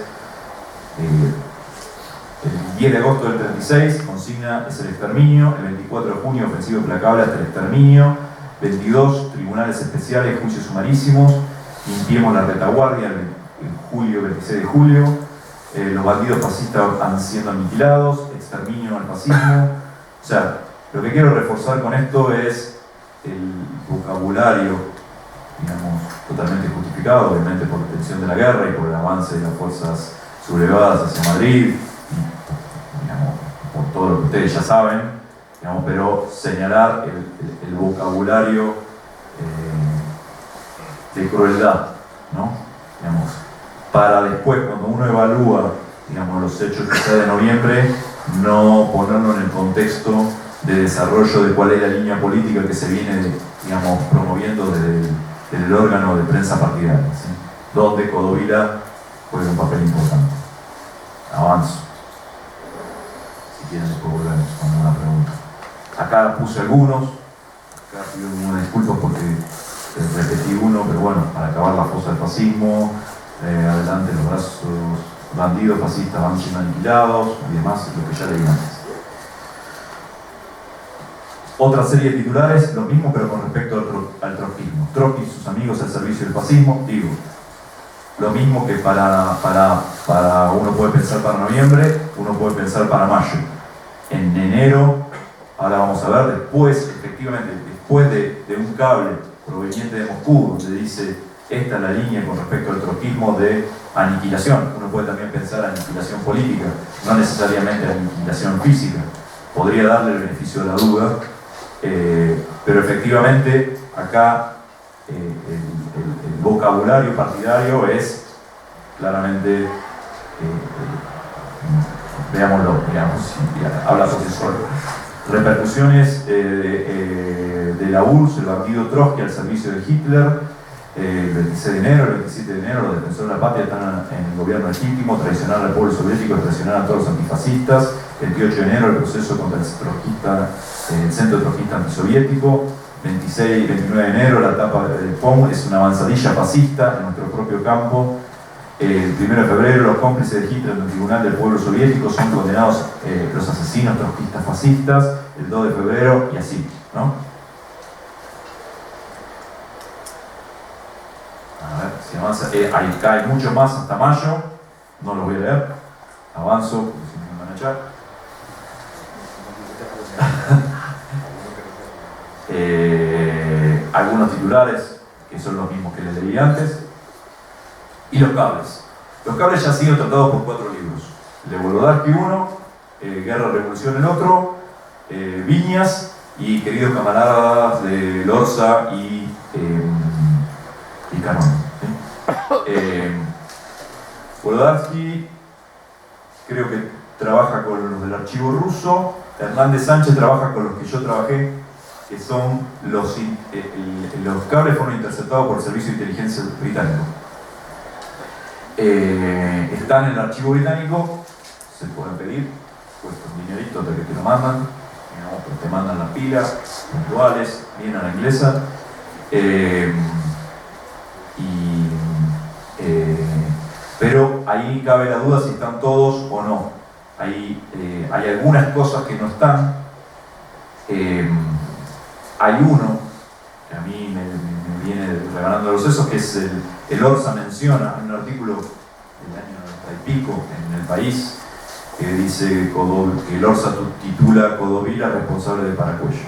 El 10 de agosto del 36, consigna es el exterminio. El 24 de junio, ofensiva implacable hasta el exterminio. 22, tribunales especiales, juicios sumarísimos. Limpiemos la retaguardia, el julio, 26 de julio. Los bandidos fascistas han siendo aniquilados, exterminio al fascismo. O sea, lo que quiero reforzar con esto es el vocabulario, digamos, totalmente justificado, obviamente por la tensión de la guerra y por el avance de las fuerzas sublevadas hacia Madrid, y, digamos, por todo lo que ustedes ya saben, digamos, pero señalar el vocabulario de crueldad, ¿no? Digamos, para después, cuando uno evalúa, digamos, los hechos que se de noviembre, no ponerlo en el contexto de desarrollo de cuál es la línea política que se viene, digamos, promoviendo desde el órgano de prensa partidaria, ¿sí? Donde Codovila juega un papel importante. Avanzo. Si quieren después volvemos con una pregunta. Acá puse algunos, acá pido una disculpa porque repetí uno, pero bueno, para acabar la fosa del fascismo, adelante los brazos bandidos fascistas van siendo aniquilados y demás, lo que ya leí antes. Otra serie de titulares, lo mismo pero con respecto al trotskismo. Trotsky y sus amigos al servicio del fascismo, digo, lo mismo que para uno puede pensar para noviembre, uno puede pensar para mayo. En enero, ahora vamos a ver, después, efectivamente, después de un cable proveniente de Moscú, donde dice, esta es la línea con respecto al trotskismo de aniquilación. Uno puede también pensar aniquilación política, no necesariamente aniquilación física. Podría darle el beneficio de la duda, pero efectivamente acá el vocabulario partidario es claramente, veámoslo, habla por sí solo. Repercusiones de la URSS, el bandido Trotsky al servicio de Hitler. El 26 de enero, el 27 de enero, los defensores de la patria están en el gobierno legítimo, traicionar al pueblo soviético, traicionar a todos los antifascistas. El 28 de enero, el proceso contra el centro trotskista antisoviético. 26 y 29 de enero, la etapa del POM es una avanzadilla fascista en nuestro propio campo. El 1 de febrero, los cómplices de Hitler en el Tribunal del Pueblo Soviético son condenados los asesinos trotskistas fascistas. El 2 de febrero y así, ¿no? A ver si avanza. Ahí cae mucho más hasta mayo. No lo voy a leer. Avanzo, porque si no me van a echar. Algunos titulares que son los mismos que les leí antes. Y los cables. Los cables ya han sido tratados por 4 libros. De Volodarsky 1, Guerra Revolución el otro, Viñas y queridos camaradas de Lorza y Canón. ¿Sí? Volodarsky creo que trabaja con los del archivo ruso. Hernández Sánchez trabaja con los que yo trabajé, que son los cables fueron interceptados por el Servicio de Inteligencia británico. Están en el archivo británico, se pueden pedir, cuesta un dinerito de que te lo mandan, digamos, pero te mandan las pilas puntuales, bien a la inglesa. Pero ahí cabe la duda si están todos o no. Hay algunas cosas que no están. Hay uno que a mí me viene rebanando los sesos, que es el Orsa menciona en un artículo del año 90 y pico en El País, que dice que el Orsa titula Codovila responsable de Paracuellos.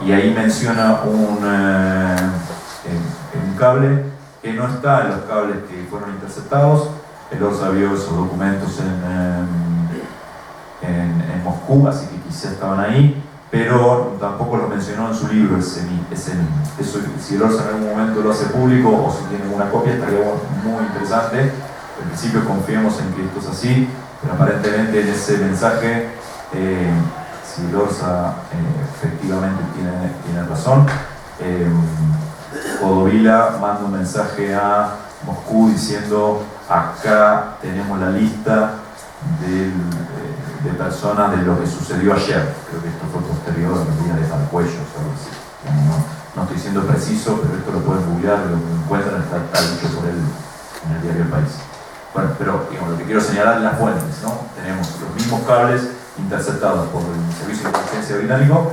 Y ahí menciona un cable que no está en los cables que fueron interceptados. El Orsa vio esos documentos en Moscú, así que quizá estaban ahí, pero tampoco lo mencionó en su libro ese mismo. Eso, si el Orsa en algún momento lo hace público o si tiene una copia, estaría muy interesante. En principio confiemos en que esto es así, pero aparentemente en ese mensaje, si el Orsa efectivamente tiene razón, Codovila manda un mensaje a Moscú diciendo: acá tenemos la lista de personas de lo que sucedió ayer. Creo que esto fue posterior a los días de Paracuellos, algo así. No estoy siendo preciso, pero esto lo pueden googlear, lo encuentran, está dicho por él en el diario El País. Bueno, pero digamos, lo que quiero señalar es las fuentes, ¿no? Tenemos los mismos cables interceptados por el Servicio de Inteligencia británico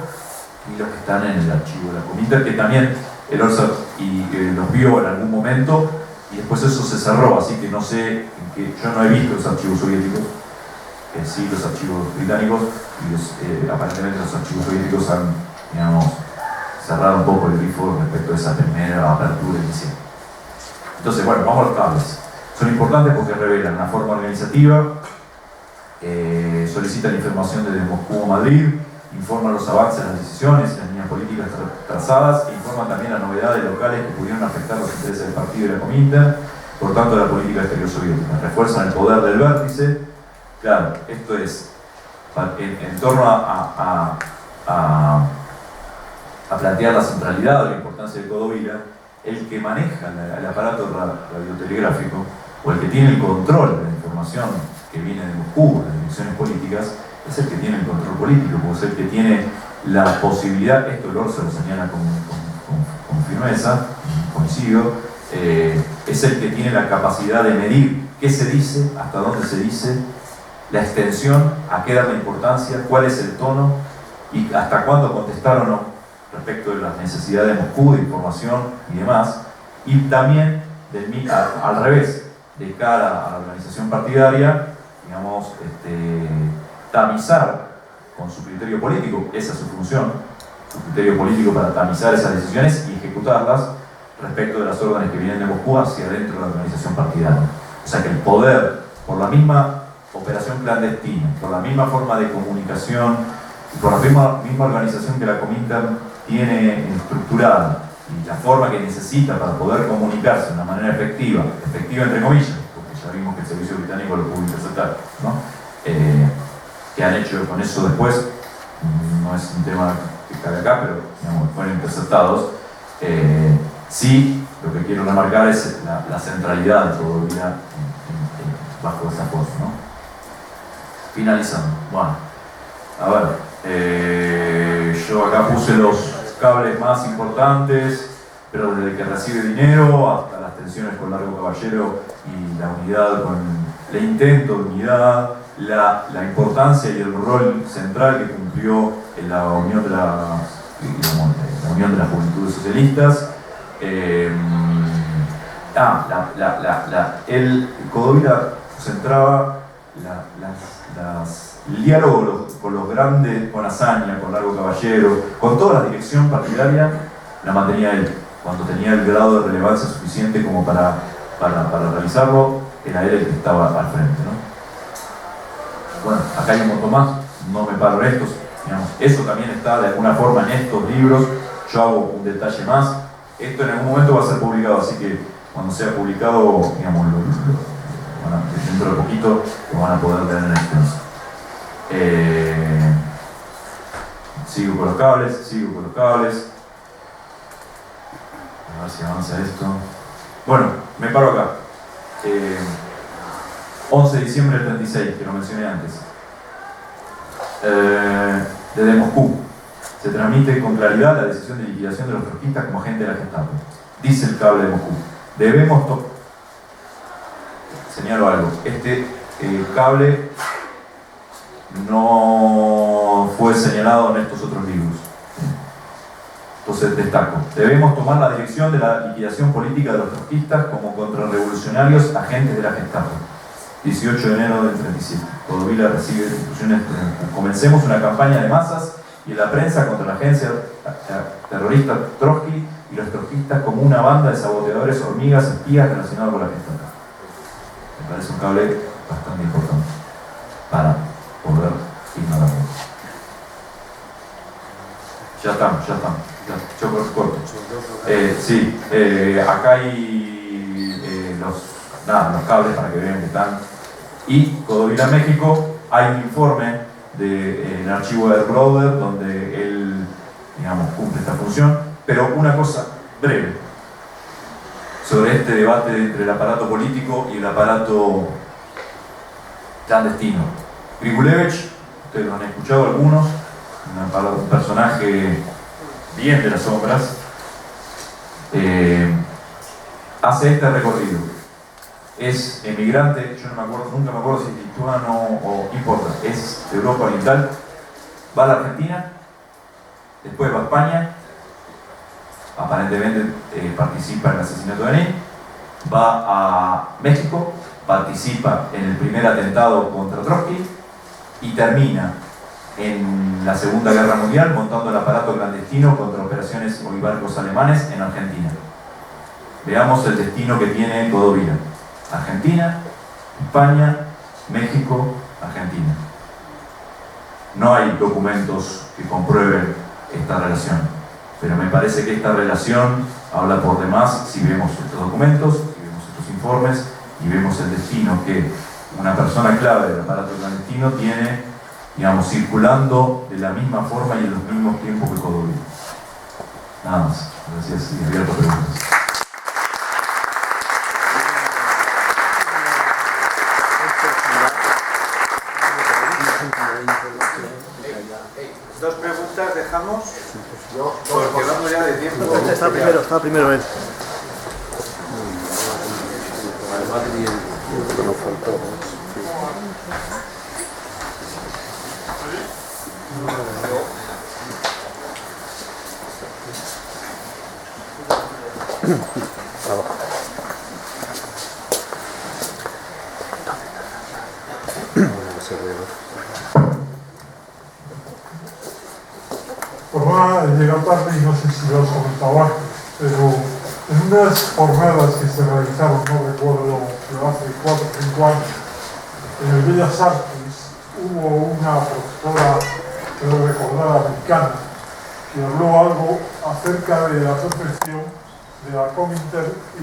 y los que están en el archivo de la Cominter, que también el Orsa los vio en algún momento y después eso se cerró, así que no sé, yo no he visto los archivos soviéticos, sí los archivos británicos, y aparentemente los archivos soviéticos han, digamos, cerrado un poco el grifo respecto a esa primera apertura inicial. Entonces, bueno, vamos a los cables. Son importantes porque revelan una forma organizativa, solicitan información desde Moscú o Madrid, informan los avances de las decisiones, las líneas políticas trazadas, e informan también las novedades locales que pudieron afectar los intereses del partido y de la Cominter, por tanto la política exterior soviética. Refuerzan el poder del vértice. Claro, esto es en torno a plantear la centralidad o la importancia de Codovila. El que maneja el aparato radiotelegráfico o el que tiene el control de la información que viene de Moscú, de las direcciones políticas, es el que tiene el control político, porque es el que tiene la posibilidad, esto el Orso lo señala con firmeza, coincido, es el que tiene la capacidad de medir qué se dice, hasta dónde se dice, la extensión, a qué dar la importancia, cuál es el tono y hasta cuándo contestar o no respecto de las necesidades de Moscú, de información y demás. Y también, al revés, de cara a la organización partidaria, digamos, tamizar con su criterio político, esa es su función, su criterio político para tamizar esas decisiones y ejecutarlas respecto de las órdenes que vienen de Moscú hacia dentro de la organización partidaria. O sea que el poder, por la misma operación clandestina, por la misma forma de comunicación y por la misma organización que la Comintern tiene estructurada y la forma que necesita para poder comunicarse de una manera efectiva entre comillas, porque ya vimos que el servicio británico lo pudo interceptar, ¿no? ¿Qué han hecho con eso después? No es un tema que cabe acá, pero digamos, fueron interceptados. Sí, lo que quiero remarcar es la centralidad de todo el día bajo esa cosa, ¿no? Finalizando. Bueno, a ver, yo acá puse los cables más importantes, pero desde el que recibe dinero hasta las tensiones con Largo Caballero y la unidad con el intento de unidad, la importancia y el rol central que cumplió en la unión de las juventudes socialistas. El Codovila centraba el diálogo con los grandes, con Azaña, con Largo Caballero, con toda la dirección partidaria, la mantenía él. Cuando tenía el grado de relevancia suficiente como para realizarlo, era él el que estaba al frente, ¿no? Bueno, acá hay un montón más, no me paro en estos, digamos, eso también está de alguna forma en estos libros. Yo hago un detalle más, esto en algún momento va a ser publicado, así que cuando sea publicado, digamos, dentro de poquito lo van a poder tener en extenso. Sigo con los cables. A ver si avanza esto. Bueno, me paro acá. 11 de diciembre del 36, que lo mencioné antes. Desde Moscú se transmite con claridad la decisión de liquidación de los trotskistas como agente de la Gestapo. Dice el cable de Moscú. Señalo algo. Este cable no fue señalado en estos otros libros. Entonces destaco. Debemos tomar la dirección de la liquidación política de los trotskistas como contrarrevolucionarios agentes de la Gestapo. 18 de enero del 37. Codovila recibe instrucciones. Comencemos una campaña de masas y en la prensa contra la agencia terrorista Trotsky y los trotskistas como una banda de saboteadores, hormigas, espías relacionados con la Gestapo. Me parece un cable bastante importante para poder ignorarlo. Ya estamos. Yo corto. Sí, acá hay los cables para que vean que están. Y Codovila, México, hay un informe del archivo de Brother donde él, digamos, cumple esta función. Pero una cosa breve sobre este debate entre el aparato político y el aparato clandestino. Grigulevich, ustedes lo han escuchado algunos, un personaje bien de las sombras, hace este recorrido. Es emigrante, yo nunca me acuerdo si es lituano o importa, es de Europa Oriental, va a la Argentina, después va a España, aparentemente participa en el asesinato de Lenin, va a México, participa en el primer atentado contra Trotsky y termina en la Segunda Guerra Mundial montando el aparato clandestino contra operaciones o barcos alemanes en Argentina. Veamos el destino que tiene Codovila. Argentina, España, México, Argentina. No hay documentos que comprueben esta relación, pero me parece que esta relación habla por demás si vemos estos documentos, si vemos estos informes y vemos el destino que una persona clave del aparato clandestino tiene, digamos, circulando de la misma forma y en los mismos tiempos que Codovila. Nada más. Gracias y abierto a preguntas. dejamos? Porque vamos ya de tiempo. Estaba primero él. Perdona llegar tarde y no sé si lo has comentado antes, pero en unas jornadas que se realizaron, no recuerdo, pero hace 4 o 5 años, en el Bellas Artes hubo una profesora, creo recordar, americana, que habló algo acerca de la percepción de la Comintern y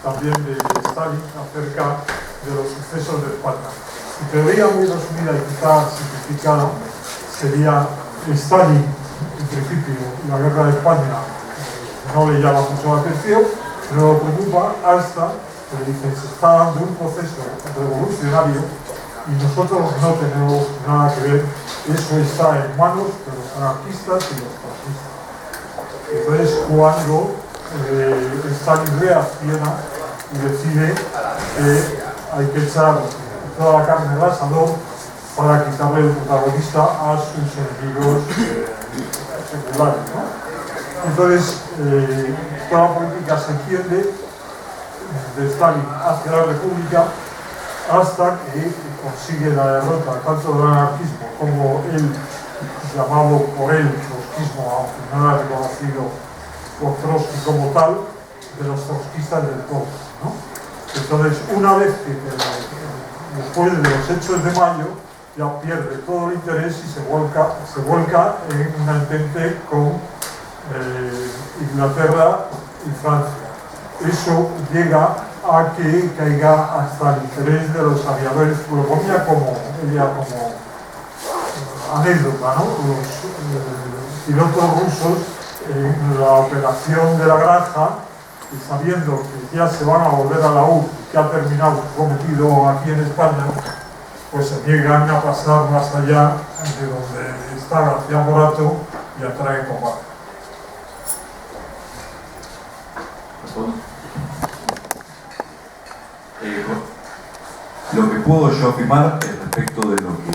también de Stalin acerca de los sucesos de España. Su teoría muy resumida y quizás simplificada sería Stalin, en principio, la guerra de España no le llama mucho la atención, pero lo preocupa hasta que dicen se está dando un proceso revolucionario y nosotros no tenemos nada que ver, eso está en manos de los anarquistas y los fascistas. Entonces, cuando Stalin reacciona y decide que hay que echar toda la carne al asador para quitarle el protagonista a sus enemigos seculares, ¿no? Entonces, toda la política se entiende de Stalin hacia la República hasta que consigue la derrota tanto del anarquismo como el llamado por él trotskismo, aunque no era reconocido por Trotsky como tal, de los trotskistas del todo, ¿no? Entonces, una vez que después de los hechos de mayo ya pierde todo el interés y se vuelca en una entente con Inglaterra y Francia. Eso llega a que caiga hasta el interés de los aviadores, lo ponía como anécdota, ¿no? Los pilotos rusos en la operación de la Granja, y sabiendo que ya se van a volver a la URSS, que ha terminado su cometido aquí en España, pues se niegan a pasar más allá de donde está García Morato y a traer combate. Lo que puedo yo afirmar es respecto de lo que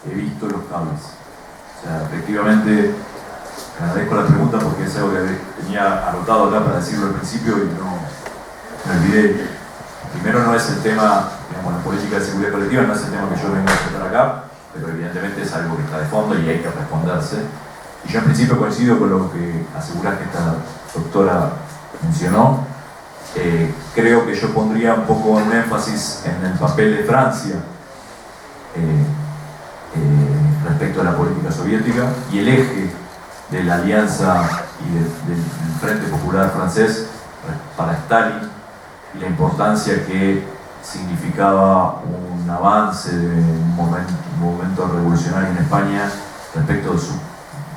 he visto en los cables. O sea, efectivamente, agradezco la pregunta porque es algo que tenía anotado acá para decirlo al principio y no me olvidé. Primero, no es el tema, digamos, la política de seguridad colectiva no es el tema que yo vengo a tratar acá, pero evidentemente es algo que está de fondo y hay que responderse. Y yo en principio coincido con lo que asegura que esta doctora mencionó. Creo que yo pondría un poco un énfasis en el papel de Francia respecto a la política soviética y el eje de la alianza y del Frente Popular francés para Stalin y la importancia que significaba un avance de un movimiento revolucionario en España respecto de su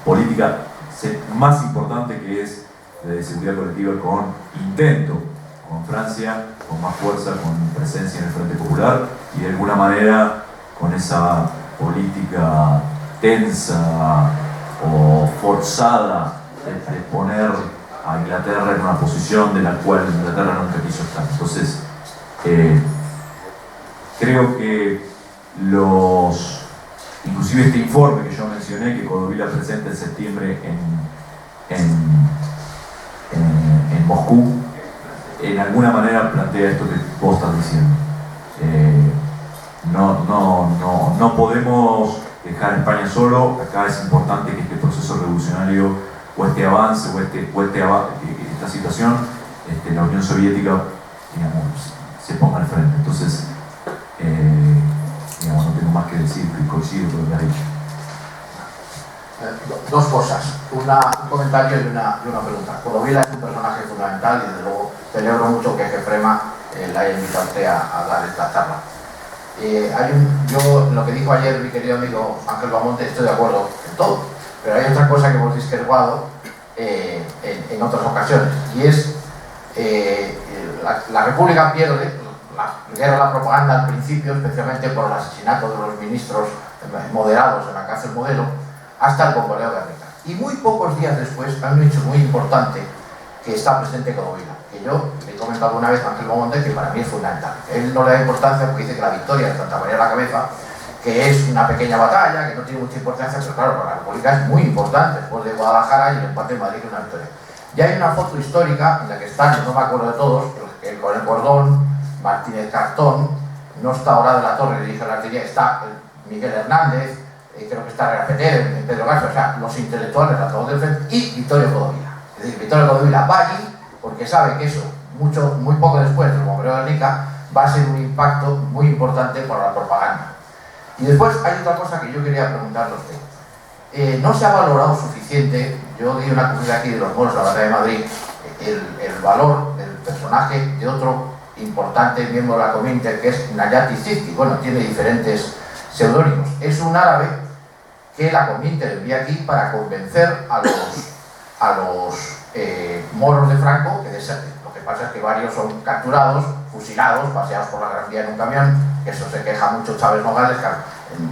política más importante, que es la de seguridad colectiva con intento con Francia, con más fuerza, con presencia en el Frente Popular y de alguna manera con esa política tensa o forzada de poner a Inglaterra en una posición de la cual Inglaterra nunca quiso estar. Entonces, creo que inclusive este informe que yo mencioné, que Codovila presenta en septiembre en Moscú, en alguna manera plantea esto que vos estás diciendo. No podemos dejar a España solo. Acá es importante que este proceso revolucionario o este avance esta situación, la Unión Soviética, digamos, se ponga al frente. Entonces, digamos, no tengo más que decir, que coincido con lo que has dicho. Dos cosas, un comentario y una pregunta. Codovila es un personaje fundamental y desde luego celebro mucho que Gefrema la haya invitado a usted a dar esta charla. Yo, lo que dijo ayer mi querido amigo Ángel Bamonte, estoy de acuerdo en todo, pero hay otra cosa que hemos discrepado en otras ocasiones, y es la República pierde la guerra a la propaganda al principio, especialmente por el asesinato de los ministros moderados en la cárcel Modelo, hasta el Bomboleo de Guernica. Y muy pocos días después hay un hecho muy importante que está presente en Codovila, que yo le he comentado una vez a Ángel Monte que para mí es fundamental. Él no le da importancia porque dice que la victoria de Santa María de la Cabeza, que es una pequeña batalla, que no tiene mucha importancia, pero claro, para la República es muy importante, después de Guadalajara y el empate en Madrid, que es una victoria. Y hay una foto histórica en la que están, no me acuerdo de todos, el Coronel Cordón, Martínez Cartón, no está ahora de la Torre, dirige la artillería, está Miguel Hernández, creo que está Repeter, Pedro Garza, o sea, los intelectuales, la todos del frente, y Vittorio Codovila. Es decir, Vittorio Codovila va allí porque sabe que eso, muy poco después del bombardeo de Guernica, va a ser un impacto muy importante para la propaganda. Y después hay otra cosa que yo quería preguntarle a usted. No se ha valorado suficiente, yo di una comida aquí de los moros, la batalla de Madrid, el valor del personaje de otro importante miembro de la Comintern, que es Nayati Sizki. Bueno, tiene diferentes seudónimos. Es un árabe que la Comintern envía aquí para convencer a los moros de Franco que deserten. Lo que pasa es que varios son capturados, fusilados, paseados por la Gran Vía en un camión, que eso se queja mucho Chávez Nogales, claro,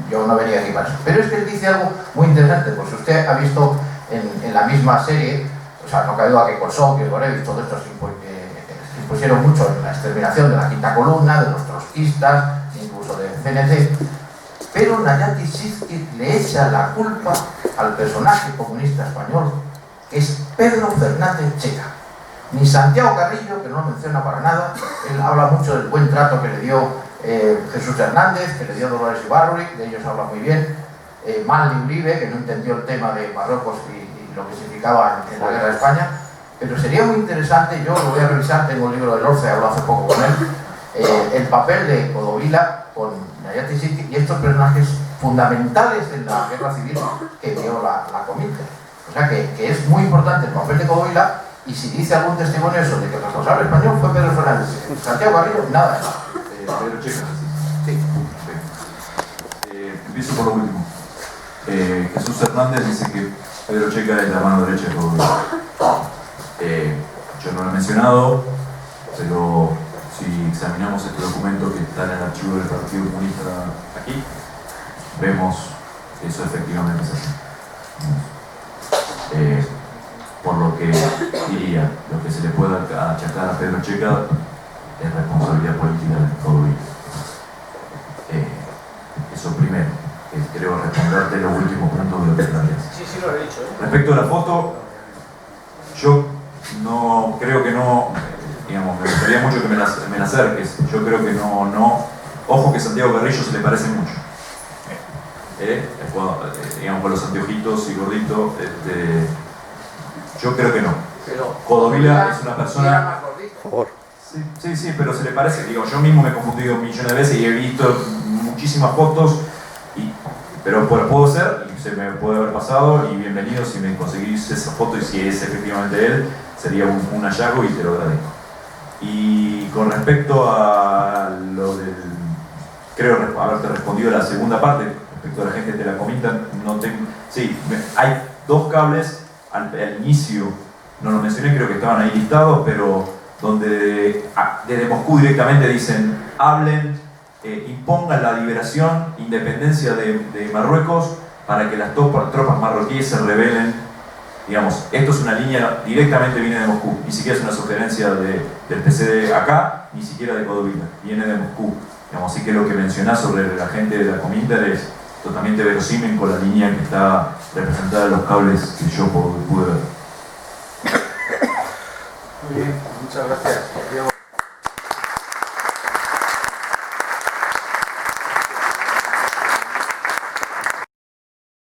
yo no venía aquí para eso. Pero es que él dice algo muy interesante, pues usted ha visto en la misma serie, o sea, no cabe duda que Korsov, que Gorevich, todo esto se impusieron mucho en la exterminación de la Quinta Columna, de los trotskistas, incluso del CNT, pero Nayati Sizki le echa la culpa al personaje comunista español, que es Pedro Fernández Checa. Ni Santiago Carrillo, que no lo menciona para nada, él habla mucho del buen trato que le dio Jesús Hernández, que le dio Dolores Ibarruri, de ellos habla muy bien, Manly Uribe, que no entendió el tema de Marruecos y lo que significaba en la guerra de España, pero sería muy interesante, yo lo voy a revisar, tengo un libro del Orce, hablado hace poco con él, el papel de Codovila con Nayati Sizki y estos personajes fundamentales en la guerra civil que dio la Comintern. O sea que es muy importante el papel de Codovila, y si dice algún testimonio eso de que el responsable español fue Pedro Fernández, Santiago Carrillo, nada. Pedro Checa, Sí. Empiezo por lo último. Jesús Hernández dice que Pedro Checa es la mano derecha de Codovila. Yo no lo he mencionado, pero si examinamos este documento que está en el archivo del Partido Comunista aquí, vemos que eso efectivamente es así. Por lo que diría, lo que se le pueda achacar a Pedro Checa es responsabilidad política de Codovila. Eso primero, creo responderte los últimos puntos de lo que planteas. Sí, lo he dicho. Respecto a la foto, yo no creo que no, digamos, me gustaría mucho que me la acerques. Yo creo que no. Ojo que Santiago Carrillo se le parece mucho. Digamos, con los anteojitos y gordito, yo creo que no. Codovila es una persona. Por favor. Sí, pero se le parece. Digo, yo mismo me he confundido millones de veces y he visto muchísimas fotos, pero puedo ser, y se me puede haber pasado, y bienvenido si me conseguís esa foto y si es efectivamente él, sería un hallazgo y te lo agradezco. Y con respecto a lo del. Creo haberte respondido a la segunda parte, respecto a la gente de la Comintern, no tengo. Sí, hay dos cables al inicio, no lo mencioné, creo que estaban ahí listados, pero donde desde Moscú directamente dicen: hablen, impongan la liberación, independencia de Marruecos para que las tropas marroquíes se rebelen. Digamos, esto es una línea directamente viene de Moscú, ni siquiera es una sugerencia del PCD acá, ni siquiera de Codovila, viene de Moscú. Digamos, así que lo que mencionás sobre la gente de la Comintern es totalmente verosímil con la línea que está representada en los cables que yo pude ver. Muy bien, muchas gracias.